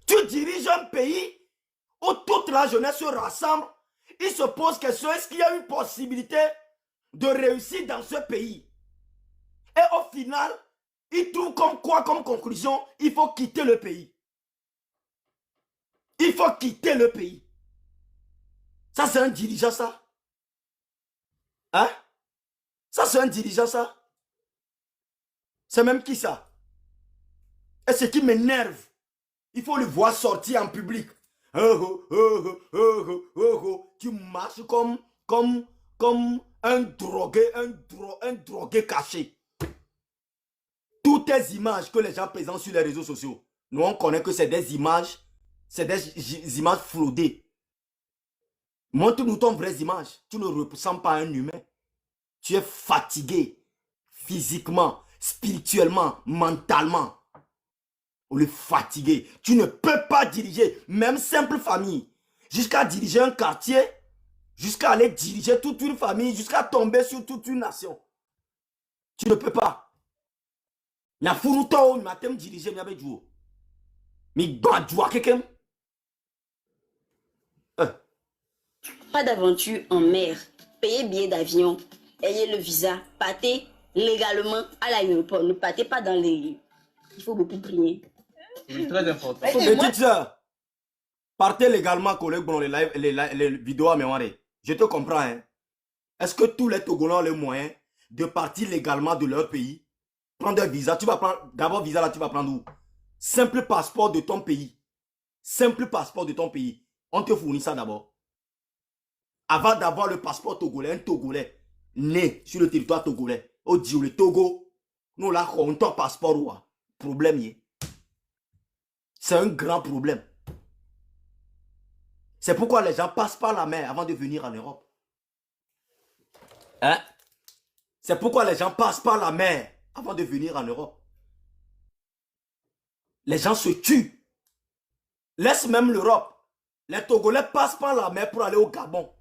Tu diriges un pays où toute la jeunesse se rassemble. Il se pose question, est-ce qu'il y a une possibilité de réussir dans ce pays? Et au final, il trouve comme quoi, comme conclusion, il faut quitter le pays. Il faut quitter le pays. Ça, c'est un dirigeant, ça. Hein? Ça, c'est un dirigeant, ça. C'est même qui, ça? Et ce qui m'énerve, il faut le voir sortir en public. Tu marches comme un drogué, un drogué caché. Toutes les images que les gens présentent sur les réseaux sociaux, nous on connaît que c'est des images fraudées. Montre-nous ton vraie image. Tu ne ressembles pas à un humain. Tu es fatigué physiquement, spirituellement, mentalement. On est fatigué. Tu ne peux pas diriger, même simple famille, jusqu'à diriger un quartier, jusqu'à aller diriger toute une famille, jusqu'à tomber sur toute une nation. Tu ne peux pas. La furuto, il m'a dirigé, il m'a dit, mais badjoua quelqu'un. Pas d'aventure en mer. Payez billet d'avion. Ayez le visa. Partez légalement à l'aéroport. Ne partez pas dans les lieux. Il faut beaucoup prier. C'est très important. Petite soeur, partez légalement, collègue, bon, les vidéos à mémoire. Je te comprends, hein. Est-ce que tous les Togolais ont les moyens de partir légalement de leur pays? Prendre un visa, tu vas prendre, d'abord visa là, tu vas prendre où? Simple passeport de ton pays. Simple passeport de ton pays. On te fournit ça d'abord. Avant d'avoir le passeport togolais, un Togolais né sur le territoire togolais, au dit le Togo, nous là, on ton passeport ou problème. C'est un grand problème. C'est pourquoi les gens passent par la mer avant de venir en Europe. Hein? C'est pourquoi les gens passent par la mer avant de venir en Europe. Les gens se tuent. Laisse même l'Europe. Les Togolais passent par la mer pour aller au Gabon.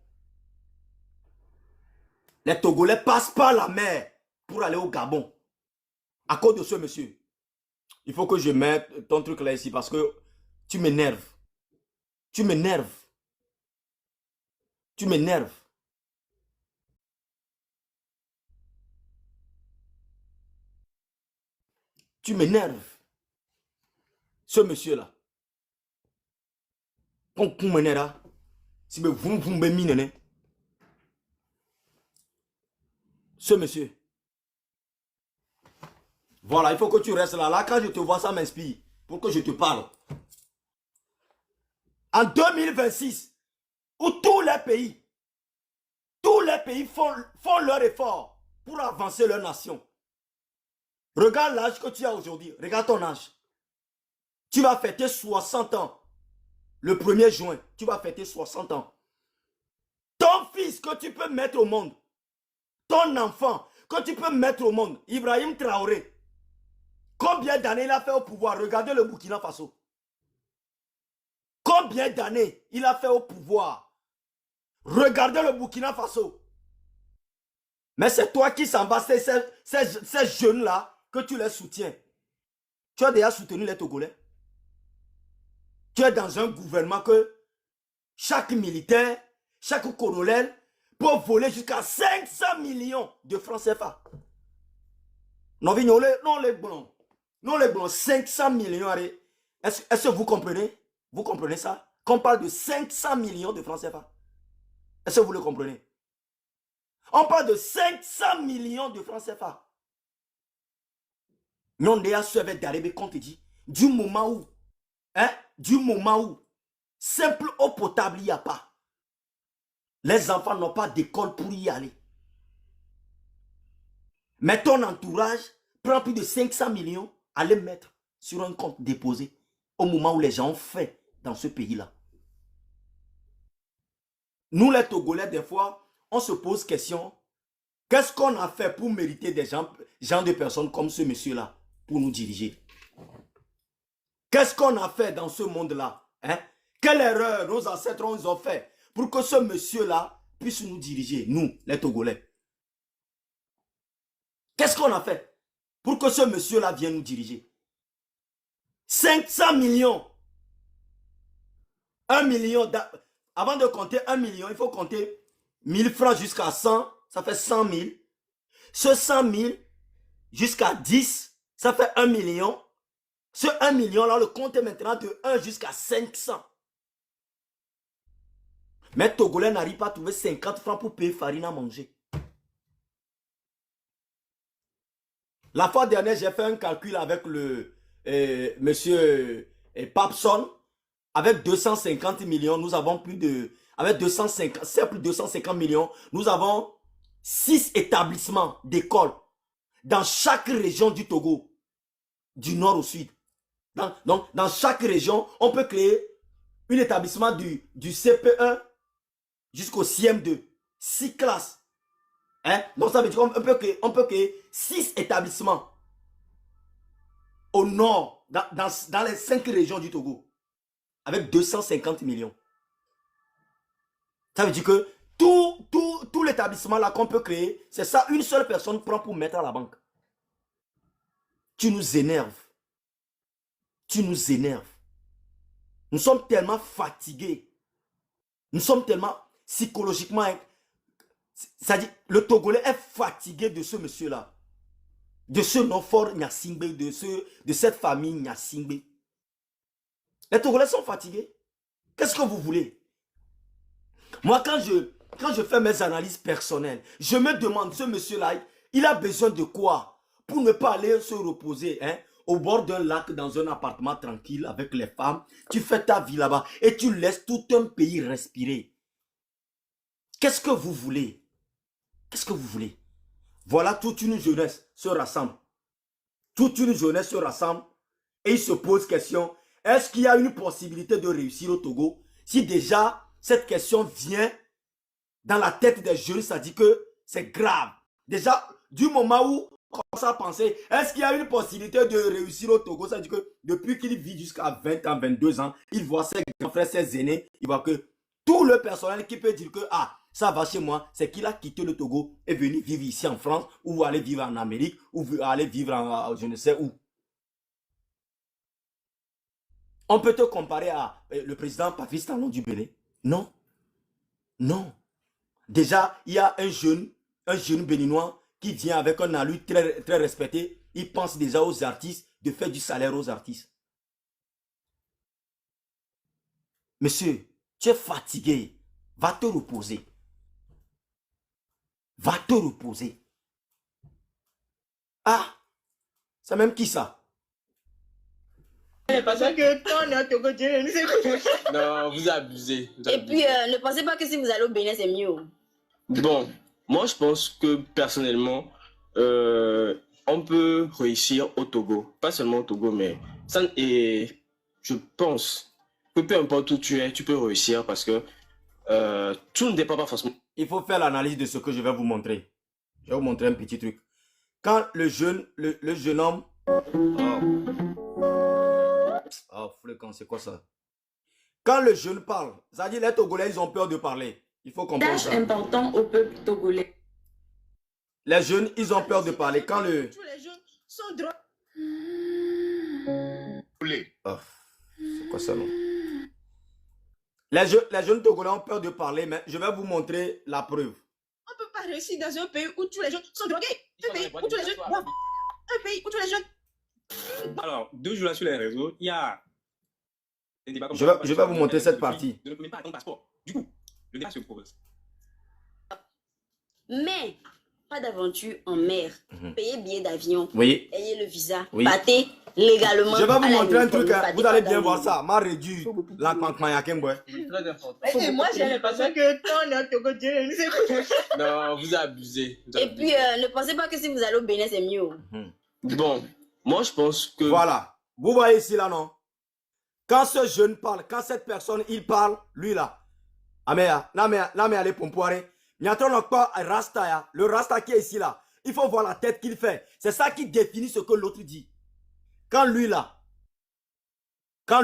Les Togolais passent par la mer pour aller au Gabon. À cause de ce monsieur. Il faut que je mette ton truc là ici parce que tu m'énerves. Tu m'énerves. Tu m'énerves. Tu m'énerves. Ce monsieur-là. Ce monsieur. Voilà, il faut que tu restes là. Là, quand je te vois, ça m'inspire. Pour que je te parle. En 2026, où tous les pays font leur effort pour avancer leur nation. Regarde l'âge que tu as aujourd'hui. Regarde ton âge. Tu vas fêter 60 ans. Le 1er juin, tu vas fêter 60 ans. Ton fils que tu peux mettre au monde, ton enfant que tu peux mettre au monde, Ibrahim Traoré, combien d'années il a fait au pouvoir? Regardez le Burkina Faso. Combien d'années il a fait au pouvoir? Regardez le Burkina Faso. Mais c'est toi qui s'en vas, ces jeunes-là, que tu les soutiens. Tu as déjà soutenu les Togolais. Tu es dans un gouvernement que chaque militaire, chaque colonel peut voler jusqu'à 500 millions de francs CFA. Non, les blancs. Non, les blancs, 500 millions. Est-ce que vous comprenez? Vous comprenez ça? Qu'on parle de 500 millions de francs CFA. Est-ce que vous le comprenez? On parle de 500 millions de francs CFA. Non, déjà, ce avec d'arriver, qu'on te dit, du moment où, simple eau potable, il n'y a pas. Les enfants n'ont pas d'école pour y aller. Mais ton entourage prend plus de 500 millions à les mettre sur un compte déposé au moment où les gens ont fait dans ce pays-là. Nous, les Togolais, des fois, on se pose question, qu'est-ce qu'on a fait pour mériter des gens de personnes comme ce monsieur-là pour nous diriger? Qu'est-ce qu'on a fait dans ce monde-là? Quelle erreur nos ancêtres ont fait pour que ce monsieur-là puisse nous diriger, nous, les Togolais? Qu'est-ce qu'on a fait pour que ce monsieur-là vienne nous diriger? 500 millions 1 million, avant de compter 1 million, il faut compter 1000 francs jusqu'à 100, ça fait 100 000. Ce 100 000 jusqu'à 10, ça fait 1 million. Ce 1 million là, le compte est maintenant de 1 jusqu'à 500. Mais Togolais n'arrive pas à trouver 50 francs pour payer farine à manger. La fois dernière, j'ai fait un calcul avec le monsieur Papson. Avec 250 millions, nous avons plus de... Avec 250, c'est plus de 250 millions, nous avons 6 établissements d'écoles dans chaque région du Togo, du nord au sud. Donc, dans chaque région, on peut créer un établissement du CP1 jusqu'au CM2. 6 classes. Hein? Donc, ça veut dire qu'on peut créer 6 établissements au nord, dans les 5 régions du Togo. Avec 250 millions. Ça veut dire que tout l'établissement là qu'on peut créer, c'est ça, une seule personne prend pour mettre à la banque. Tu nous énerves. Tu nous énerves. Nous sommes tellement fatigués. Nous sommes tellement psychologiquement... C'est-à-dire, le Togolais est fatigué de ce monsieur-là. De ce non-fort Nyasingbe, de cette famille Nyasingbe. Les Togolais sont fatigués. Qu'est-ce que vous voulez? Moi, quand je fais mes analyses personnelles, je me demande, ce monsieur-là, il a besoin de quoi? Pour ne pas aller se reposer au bord d'un lac, dans un appartement tranquille avec les femmes. Tu fais ta vie là-bas et tu laisses tout un pays respirer. Qu'est-ce que vous voulez? Qu'est-ce que vous voulez? Voilà, toute une jeunesse se rassemble. Toute une jeunesse se rassemble et il se pose question. Est-ce qu'il y a une possibilité de réussir au Togo? Si déjà cette question vient dans la tête des jeunes, ça dit que c'est grave. Déjà, du moment où on commence à penser, est-ce qu'il y a une possibilité de réussir au Togo? Ça dit que depuis qu'il vit jusqu'à 20 ans, 22 ans, il voit ses grands frères, ses aînés, il voit que tout le personnel qui peut dire que ça va chez moi, c'est qu'il a quitté le Togo et venu vivre ici en France, ou aller vivre en Amérique, ou aller vivre en je ne sais où. On peut te comparer à le président Patrice Talon du Bénin? Non. Non. Déjà, il y a un jeune béninois qui vient avec un allure très, très respecté. Il pense déjà aux artistes, de faire du salaire aux artistes. Monsieur, tu es fatigué. Va te reposer. Va te reposer. Ah, c'est même qui ça? Parce que quand on est au Togo, Non, vous abusez. Et puis, ne pensez pas que si vous allez au Bénin, c'est mieux. Bon, moi je pense que personnellement, on peut réussir au Togo. Pas seulement au Togo, mais ça, et je pense que peu importe où tu es, tu peux réussir parce que tout ne dépend pas forcément. Il faut faire l'analyse de ce que je vais vous montrer. Je vais vous montrer un petit truc. Quand le jeune homme... Oh, fréquent, c'est quoi ça? Quand le jeune parle, ça dit les Togolais, ils ont peur de parler. Il faut comprendre ça. important au peuple togolais. Les jeunes, ils ont peur de parler. Quand le... Tous les jeunes sont drogués. Oh, c'est quoi ça, non? Les jeunes Togolais ont peur de parler, mais je vais vous montrer la preuve. On ne peut pas réussir dans un pays où tous les jeunes sont drogués. Un pays où tous les jeunes boivent. Un pays où tous les jeunes... Alors, 2 jours là sur les réseaux, il y a... Je vais vous montrer cette partie. Ne peut même pas attendre passeport. Du coup, le débat se pose. Mais, pas d'aventure en mer. Payez billet d'avion. Oui. Ayez le visa. Oui. Partez légalement. Je vais vous à la montrer un Nouvelle-Zélande. truc. Partez Vous allez pas bien dans voir le- ça. M'a réduit la Kmankmanyakemboy. Très important. Et moi, j'ai l'impression que quand on est au Togo, Non, vous abusez. Et puis, ne pensez pas que si vous allez au Bénin, c'est mieux. Bon, moi je pense que... Voilà. Vous voyez ici là, non? Quand ce jeune parle, quand cette personne, il parle, lui là. Améa, là, mais allez pompoire. Il y a pas Rasta, ya. Le Rasta qui est ici là. Il faut voir la tête qu'il fait. C'est ça qui définit ce que l'autre dit. Quand lui là, quand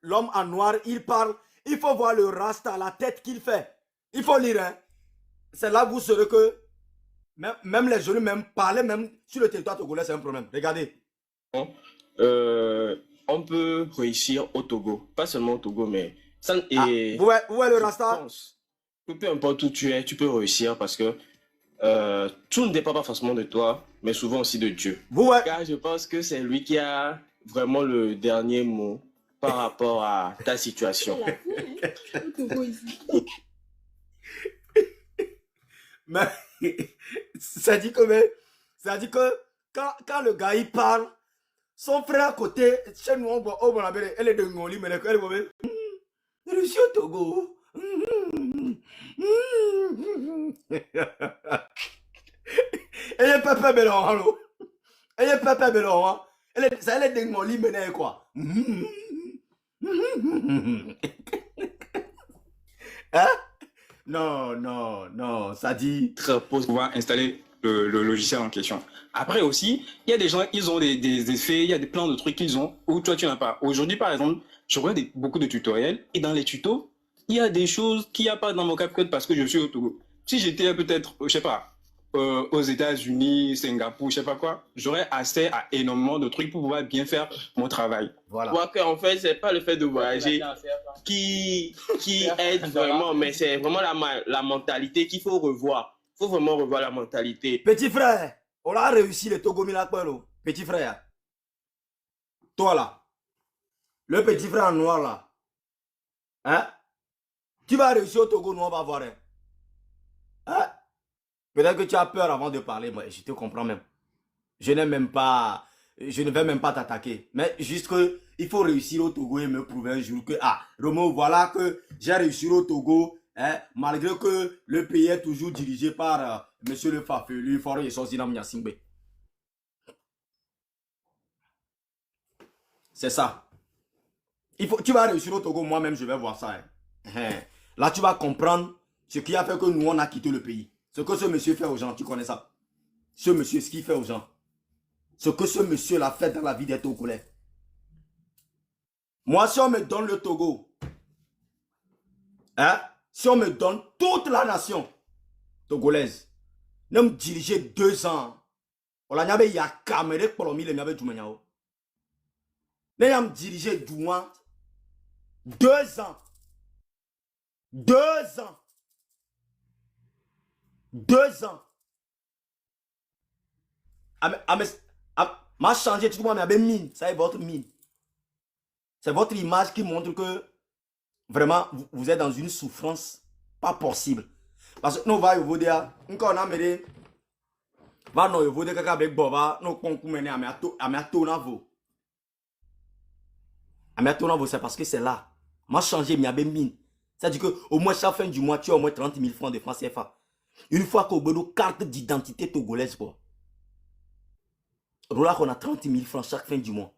l'homme en noir, il parle, il faut voir le Rasta, la tête qu'il fait. Il faut lire, hein. C'est là que vous saurez que même les jeunes, même parler, même sur le territoire togolais, c'est un problème. Regardez. on peut réussir au Togo. Pas seulement au Togo, mais Où est le je Rasta? pense que peu importe où tu es, tu peux réussir parce que tout ne dépend pas forcément de toi, mais souvent aussi de Dieu. Car je pense que c'est lui qui a vraiment le dernier mot par rapport à ta situation. Mais ça dit que quand le gars il parle, son frère à côté, chez nous on voit, oh mon abbé, elle est de Ngoli, mais elle est Russie au Togo. Elle est pépé bellon, allô. Elle est pépé bellon, hein. Elle est de Ngoli, mais quoi. Hein? Non, ça dit... Pour pouvoir installer le logiciel en question. Après aussi, il y a des gens, ils ont des effets, il y a plein de trucs qu'ils ont, où toi tu n'as pas. Aujourd'hui, par exemple, je regarde beaucoup de tutoriels, et dans les tutos, il y a des choses qu'il n'y a pas dans mon CapCut parce que je suis au Togo. Si j'étais peut-être, je sais pas, aux États-Unis, Singapour, je sais pas quoi, j'aurais accès à énormément de trucs pour pouvoir bien faire mon travail. Voilà. Moi, en fait, c'est pas le fait de voyager qui aide vraiment, mais c'est vraiment la mentalité qu'il faut revoir. Il faut vraiment revoir la mentalité. Petit frère, on a réussi le Togo Milakbelo. Petit frère, toi là, le petit frère en noir là, hein? Tu vas réussir au Togo, nous on va voir. Hein? Peut-être que tu as peur avant de parler, moi je te comprends même. Je n'ai même pas, je ne vais même pas t'attaquer. Mais juste que il faut réussir au Togo et me prouver un jour que, Romo, voilà que j'ai réussi au Togo, hein, malgré que le pays est toujours dirigé par monsieur le Fafelu, Foro Yesozinam Nyasingbe. C'est ça. Tu vas réussir au Togo, moi-même je vais voir ça. Hein. Là tu vas comprendre ce qui a fait que nous on a quitté le pays. Ce que ce monsieur fait aux gens, tu connais ça. Ce monsieur, ce qu'il fait aux gens. Ce que ce monsieur l'a fait dans la vie des Togolais. Moi, si on me donne le Togo, hein, si on me donne toute la nation togolaise, ne me diriger 2 ans, on l'a dit, il y a caméra pour le milieu du Maniao. Ne me diriger 2 ans. 2 ans. 2 ans. 2 ans. M'a changé, tu vois, mais mine, ça est votre mine. C'est votre image qui montre que vraiment vous êtes dans une souffrance pas possible. Parce que nous va vous dire, on a mêlé, va nous vous dire que avec Boba, nous pouvons mener à tonavo. À tonavo, c'est parce que c'est là. M'a changé, mais il mine. C'est-à-dire que au moins chaque fin du mois, tu as au moins 30 000 francs de francs CFA. Une fois qu'on a une carte d'identité togolaise, quoi. Là, on a 30 000 francs chaque fin du mois.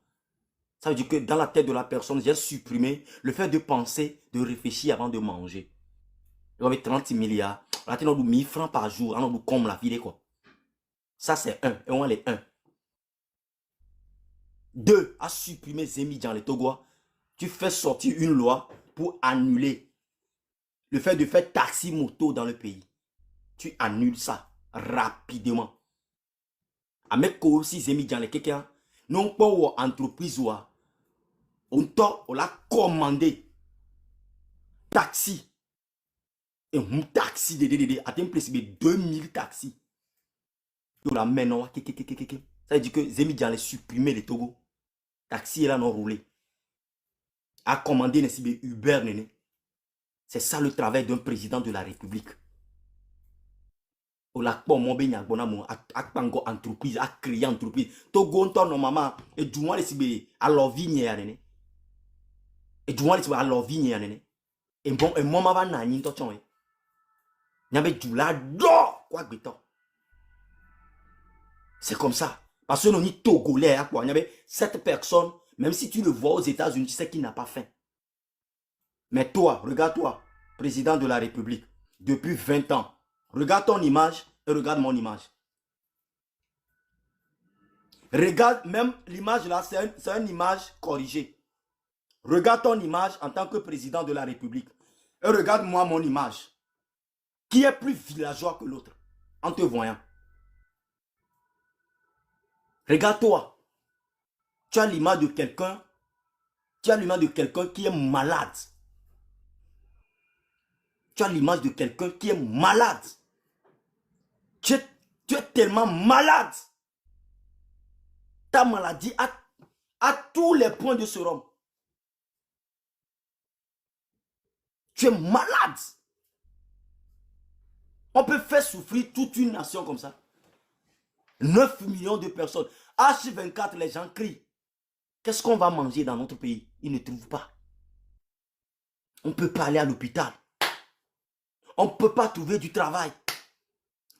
Ça veut dire que dans la tête de la personne, j'ai supprimé le fait de penser, de réfléchir avant de manger. On met 30 milliards. On a 1000 francs par jour. On a comme la vie, quoi. Ça, c'est un. Et on est un. 2. À supprimer Zemi dans les Togois. Tu fais sortir une loi pour annuler le fait de faire taxi moto dans le pays. Tu annules ça rapidement. Avec aussi Zemi dans les quelqu'un. Non pas ou entreprise ou on l'a commandé taxi et un taxi de atteint plus de 2000 taxis. On l'a maintenant ça veut dire que Zemi Dian les supprimer les Togo. Taxi est là non roulé. A commandé les Uber. C'est ça le travail d'un président de la République. On l'a pas mon béni à pango entreprise, à créer entreprise. Togo on tourne maman et du moins les à leur vie et du moins les à leur vie et bon et moi va na to chon nyabe du la do quoi beto. C'est comme ça parce que nous ni togolais à quoi nyabe cette personne même si tu le vois aux États-Unis tu sais qu'il n'a pas faim. Mais toi, regarde-toi, président de la République depuis 20 ans. Regarde ton image et regarde mon image. Regarde même l'image là, c'est une image corrigée. Regarde ton image en tant que président de la République. Et regarde moi mon image. Qui est plus villageois que l'autre en te voyant? Regarde-toi. Tu as l'image de quelqu'un. Tu as l'image de quelqu'un qui est malade. Tu as l'image de quelqu'un qui est malade. Tu es tellement malade. Ta maladie a tous les points de ce rhum. Tu es malade. On peut faire souffrir toute une nation comme ça. 9 millions de personnes. H24, les gens crient. Qu'est-ce qu'on va manger dans notre pays? Ils ne trouvent pas. On ne peut pas aller à l'hôpital. On ne peut pas trouver du travail.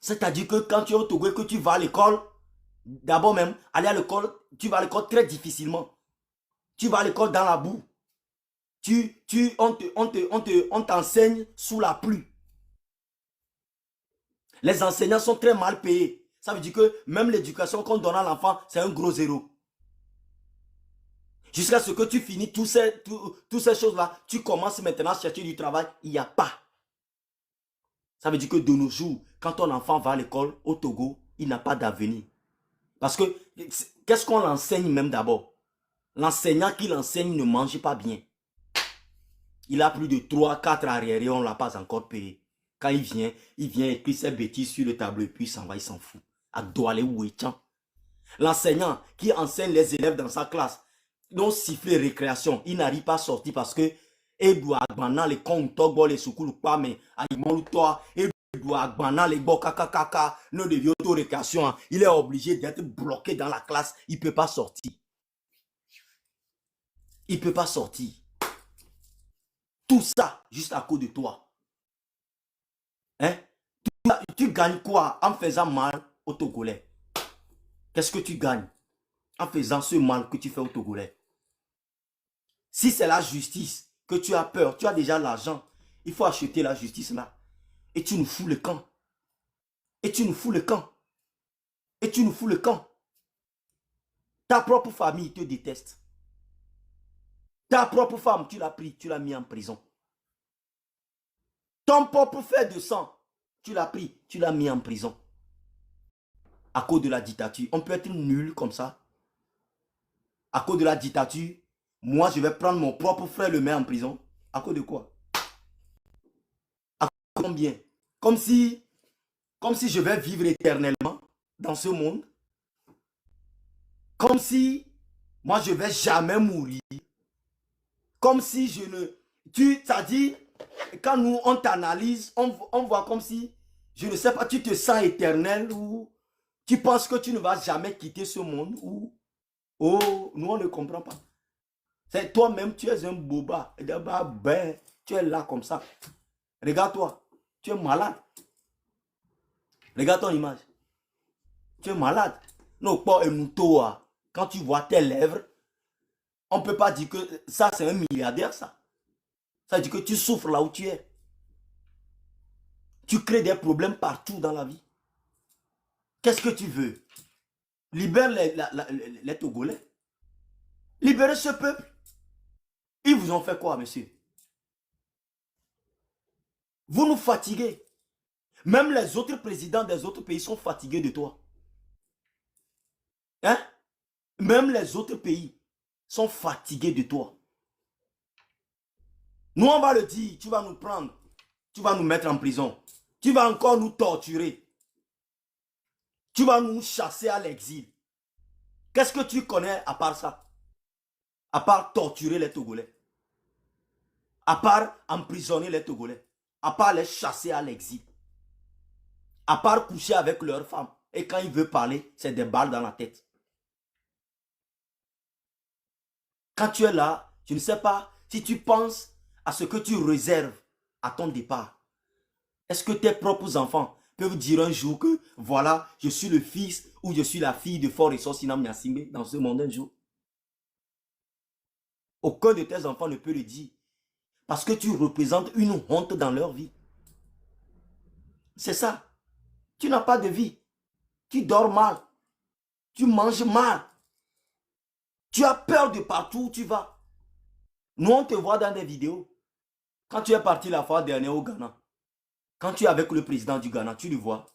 C'est-à-dire que quand tu es au Togo et que tu vas à l'école, d'abord même, aller à l'école, tu vas à l'école très difficilement. Tu vas à l'école dans la boue. On t'enseigne sous la pluie. Les enseignants sont très mal payés. Ça veut dire que même l'éducation qu'on donne à l'enfant, c'est un gros zéro. Jusqu'à ce que tu finis toutes ces choses-là, tu commences maintenant à chercher du travail, il n'y a pas. Ça veut dire que de nos jours, quand ton enfant va à l'école au Togo, il n'a pas d'avenir. Parce que, qu'est-ce qu'on l'enseigne même d'abord? L'enseignant qui l'enseigne ne mange pas bien. Il a plus de 3-4 arriérés, on ne l'a pas encore payé. Quand il vient écrire ses bêtises sur le tableau et puis il s'en va, il s'en fout. À Douale ou Étian. L'enseignant qui enseigne les élèves dans sa classe, dont siffler récréation, il n'arrive pas à sortir parce que il doit agbanan les comptes, les soukoulou pas mais il doit agbanan les bokakakaka, ne devient auto-récréation. Il est obligé d'être bloqué dans la classe, il ne peut pas sortir. Il ne peut pas sortir. Tout ça, juste à cause de toi. Hein? Tu gagnes quoi en faisant mal aux Togolais? Qu'est-ce que tu gagnes en faisant ce mal que tu fais aux Togolais? Si c'est la justice que tu as peur, tu as déjà l'argent, il faut acheter la justice là. Et tu nous fous le camp. Et tu nous fous le camp. Et tu nous fous le camp. Ta propre famille te déteste. Ta propre femme, tu l'as pris, tu l'as mis en prison. Ton propre frère de sang, tu l'as pris, tu l'as mis en prison. À cause de la dictature. On peut être nul comme ça. À cause de la dictature, moi je vais prendre mon propre frère et le mettre en prison. À cause de quoi? À cause de combien? Comme si je vais vivre éternellement dans ce monde. Comme si moi je vais jamais mourir. Comme si je ne... C'est-à-dire, quand nous on t'analyse, on voit comme si, je ne sais pas, tu te sens éternel ou tu penses que tu ne vas jamais quitter ce monde ou... Oh, nous on ne comprend pas. C'est toi-même, tu es un boba. Ben, tu es là comme ça. Regarde-toi, tu es malade. Regarde ton image. Tu es malade. Non, pas un mouton. Quand tu vois tes lèvres, on ne peut pas dire que ça c'est un milliardaire ça. Ça veut dire que tu souffres là où tu es. Tu crées des problèmes partout dans la vie. Qu'est-ce que tu veux? Libère les Togolais. Libérez ce peuple. Ils vous ont fait quoi, monsieur? Vous nous fatiguez. Même les autres présidents des autres pays sont fatigués de toi. Hein? Même les autres pays sont fatigués de toi. Nous, on va le dire, tu vas nous prendre. Tu vas nous mettre en prison. Tu vas encore nous torturer. Tu vas nous chasser à l'exil. Qu'est-ce que tu connais à part ça? À part torturer les Togolais. À part emprisonner les Togolais. À part les chasser à l'exil. À part coucher avec leurs femmes. Et quand il veut parler, c'est des balles dans la tête. Quand tu es là, je ne sais pas si tu penses à ce que tu réserves à ton départ. Est-ce que tes propres enfants peuvent dire un jour que voilà, je suis le fils ou je suis la fille de Fort Ressources Sinam Niasimbe dans ce monde un jour? Aucun de tes enfants ne peut le dire. Parce que tu représentes une honte dans leur vie. C'est ça. Tu n'as pas de vie. Tu dors mal. Tu manges mal. Tu as peur de partout où tu vas. Nous, on te voit dans des vidéos. Quand tu es parti la fois dernière au Ghana, quand tu es avec le président du Ghana, tu le vois.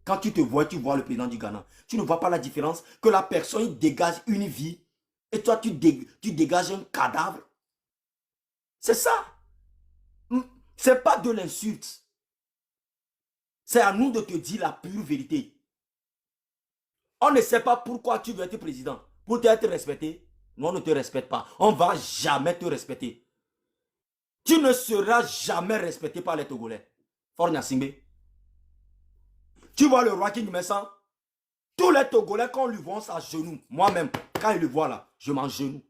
Quand tu te vois, tu vois le président du Ghana. Tu ne vois pas la différence que la personne il dégage une vie et toi, tu dégages un cadavre. C'est ça. C'est pas de l'insulte. C'est à nous de te dire la pure vérité. On ne sait pas pourquoi tu veux être président. Pour être respecté, nous on ne te respecte pas. On ne va jamais te respecter. Tu ne seras jamais respecté par les Togolais. Fort Gnassingbé. Tu vois le roi King Messan, tous les Togolais, quand on lui voit, on s'agenouille. Moi-même, quand il le voit là, je m'agenouille.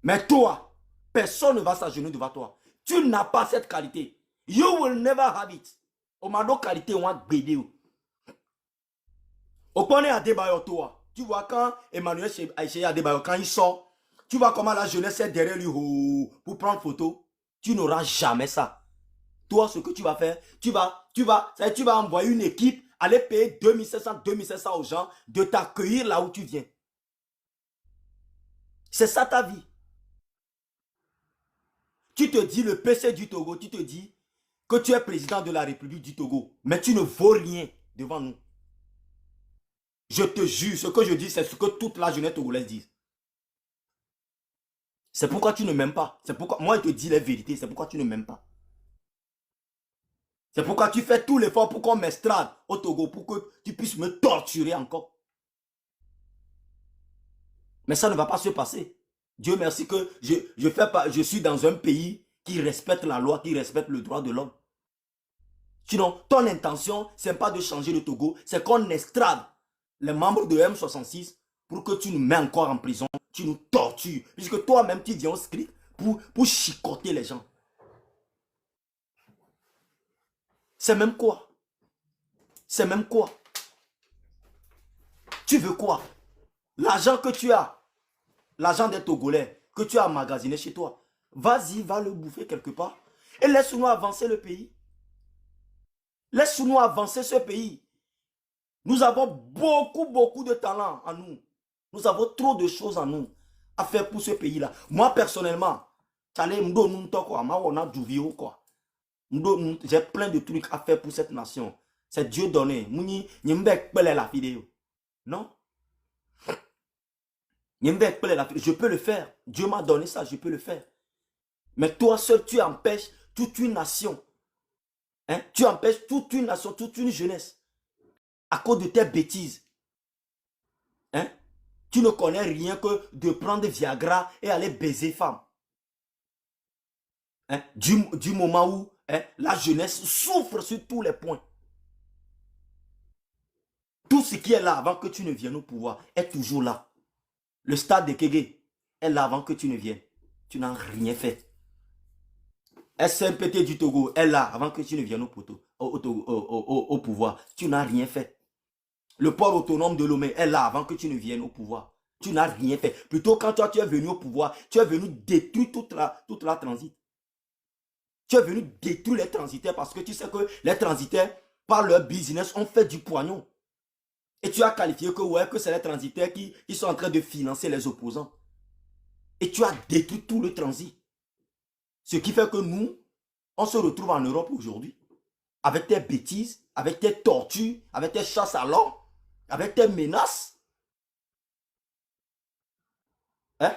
Mais toi, personne ne va s'agenouiller devant toi. Tu n'as pas cette qualité. You will never have it. On m'a donné qualité, on va bédé. Au point à Adebayo, toi. Tu vois quand Emmanuel Adebayo, quand il sort, tu vois comment la jeunesse est derrière lui pour prendre photo. Tu n'auras jamais ça. Toi, ce que tu vas faire, tu vas envoyer une équipe, aller payer 2500 aux gens, de t'accueillir là où tu viens. C'est ça ta vie. Tu te dis le PC du Togo, tu te dis que tu es président de la République du Togo, mais tu ne vaux rien devant nous. Je te jure, ce que je dis, c'est ce que toute la jeunesse togolaise dit. C'est pourquoi tu ne m'aimes pas. C'est pourquoi, moi, je te dis les vérités, c'est pourquoi tu ne m'aimes pas. C'est pourquoi tu fais tout l'effort pour qu'on m'estrade au Togo, pour que tu puisses me torturer encore. Mais ça ne va pas se passer. Dieu merci que je suis dans un pays qui respecte la loi, qui respecte le droit de l'homme. Sinon, ton intention, ce n'est pas de changer le Togo, c'est qu'on estrade les membres de M66 pour que tu nous mets encore en prison, tu nous tortures. Puisque toi-même, tu viens au script pour chicoter les gens. C'est même quoi? C'est même quoi? Tu veux quoi? L'argent que tu as, l'argent des Togolais que tu as emmagasiné chez toi, vas-y, va le bouffer quelque part et laisse-nous avancer le pays. Laisse-nous avancer ce pays. Nous avons beaucoup de talent en nous. Nous avons trop de choses en nous à faire pour ce pays-là. Moi, personnellement, j'ai plein de trucs à faire pour cette nation. C'est Dieu donné. Non? Je peux le faire. Dieu m'a donné ça, je peux le faire. Mais toi seul, tu empêches toute une nation. Hein? Tu empêches toute une nation, toute une jeunesse. À cause de tes bêtises. Hein? Tu ne connais rien que de prendre Viagra et aller baiser femme. Hein? Du moment où la jeunesse souffre sur tous les points. Tout ce qui est là avant que tu ne viennes au pouvoir est toujours là. Le stade de Kégué est là avant que tu ne viennes. Tu n'as rien fait. SMPT du Togo est là avant que tu ne viennes au pouvoir. Tu n'as rien fait. Le port autonome de Lomé est là avant que tu ne viennes au pouvoir. Tu n'as rien fait. Plutôt quand toi tu es venu au pouvoir, tu es venu détruire toute la transit. Tu es venu détruire les transitaires parce que tu sais que les transitaires, par leur business, ont fait du poignon. Et tu as qualifié que c'est les transitaires qui sont en train de financer les opposants. Et tu as détruit tout le transit. Ce qui fait que nous, on se retrouve en Europe aujourd'hui. Avec tes bêtises, avec tes tortures, avec tes chasses à l'homme, avec tes menaces. Hein?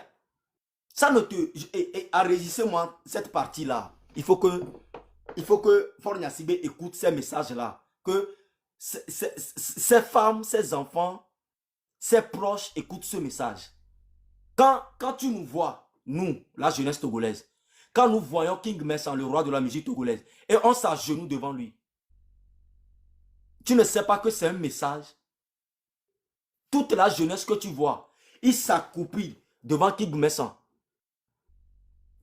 Ça ne te... Enregistrez-moi cette partie-là. Il faut que Fort Gnassingbé écoute ces messages-là. Que ces femmes, ces enfants, ces proches écoutent ce message. Quand tu nous vois, nous, la jeunesse togolaise, quand nous voyons King Messan, le roi de la musique togolaise, et on s'agenouille devant lui, tu ne sais pas que c'est un message. Toute la jeunesse que tu vois, il s'accroupit devant King Messan.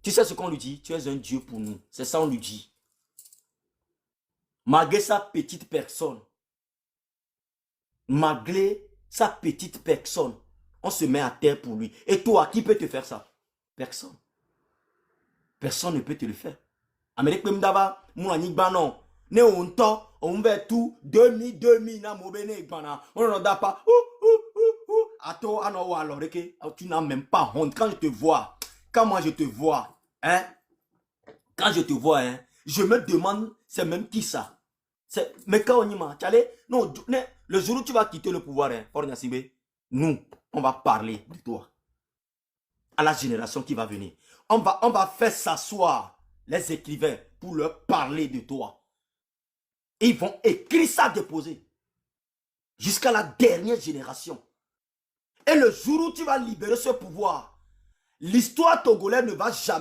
Tu sais ce qu'on lui dit? Tu es un Dieu pour nous. C'est ça on lui dit. Malgré sa petite personne, on se met à terre pour lui. Et toi, qui peut te faire ça? Personne. Personne ne peut te le faire. Amérique Mdava, Moulani Banon, ne onto, on va tout, 2000, na mobene gbana, on n'en a pas, Ato, ano, alors, tu n'as même pas honte. Quand je te vois, quand moi je te vois, hein, quand je te vois, hein, je me demande, c'est même qui ça? Mais quand on y m'a, non, le jour où tu vas quitter le pouvoir, hein, Fort Gnassingbé, nous, on va parler de toi. À la génération qui va venir. On va faire s'asseoir les écrivains pour leur parler de toi. Et ils vont écrire ça, déposer. Jusqu'à la dernière génération. Et le jour où tu vas libérer ce pouvoir, l'histoire togolaise ne va jamais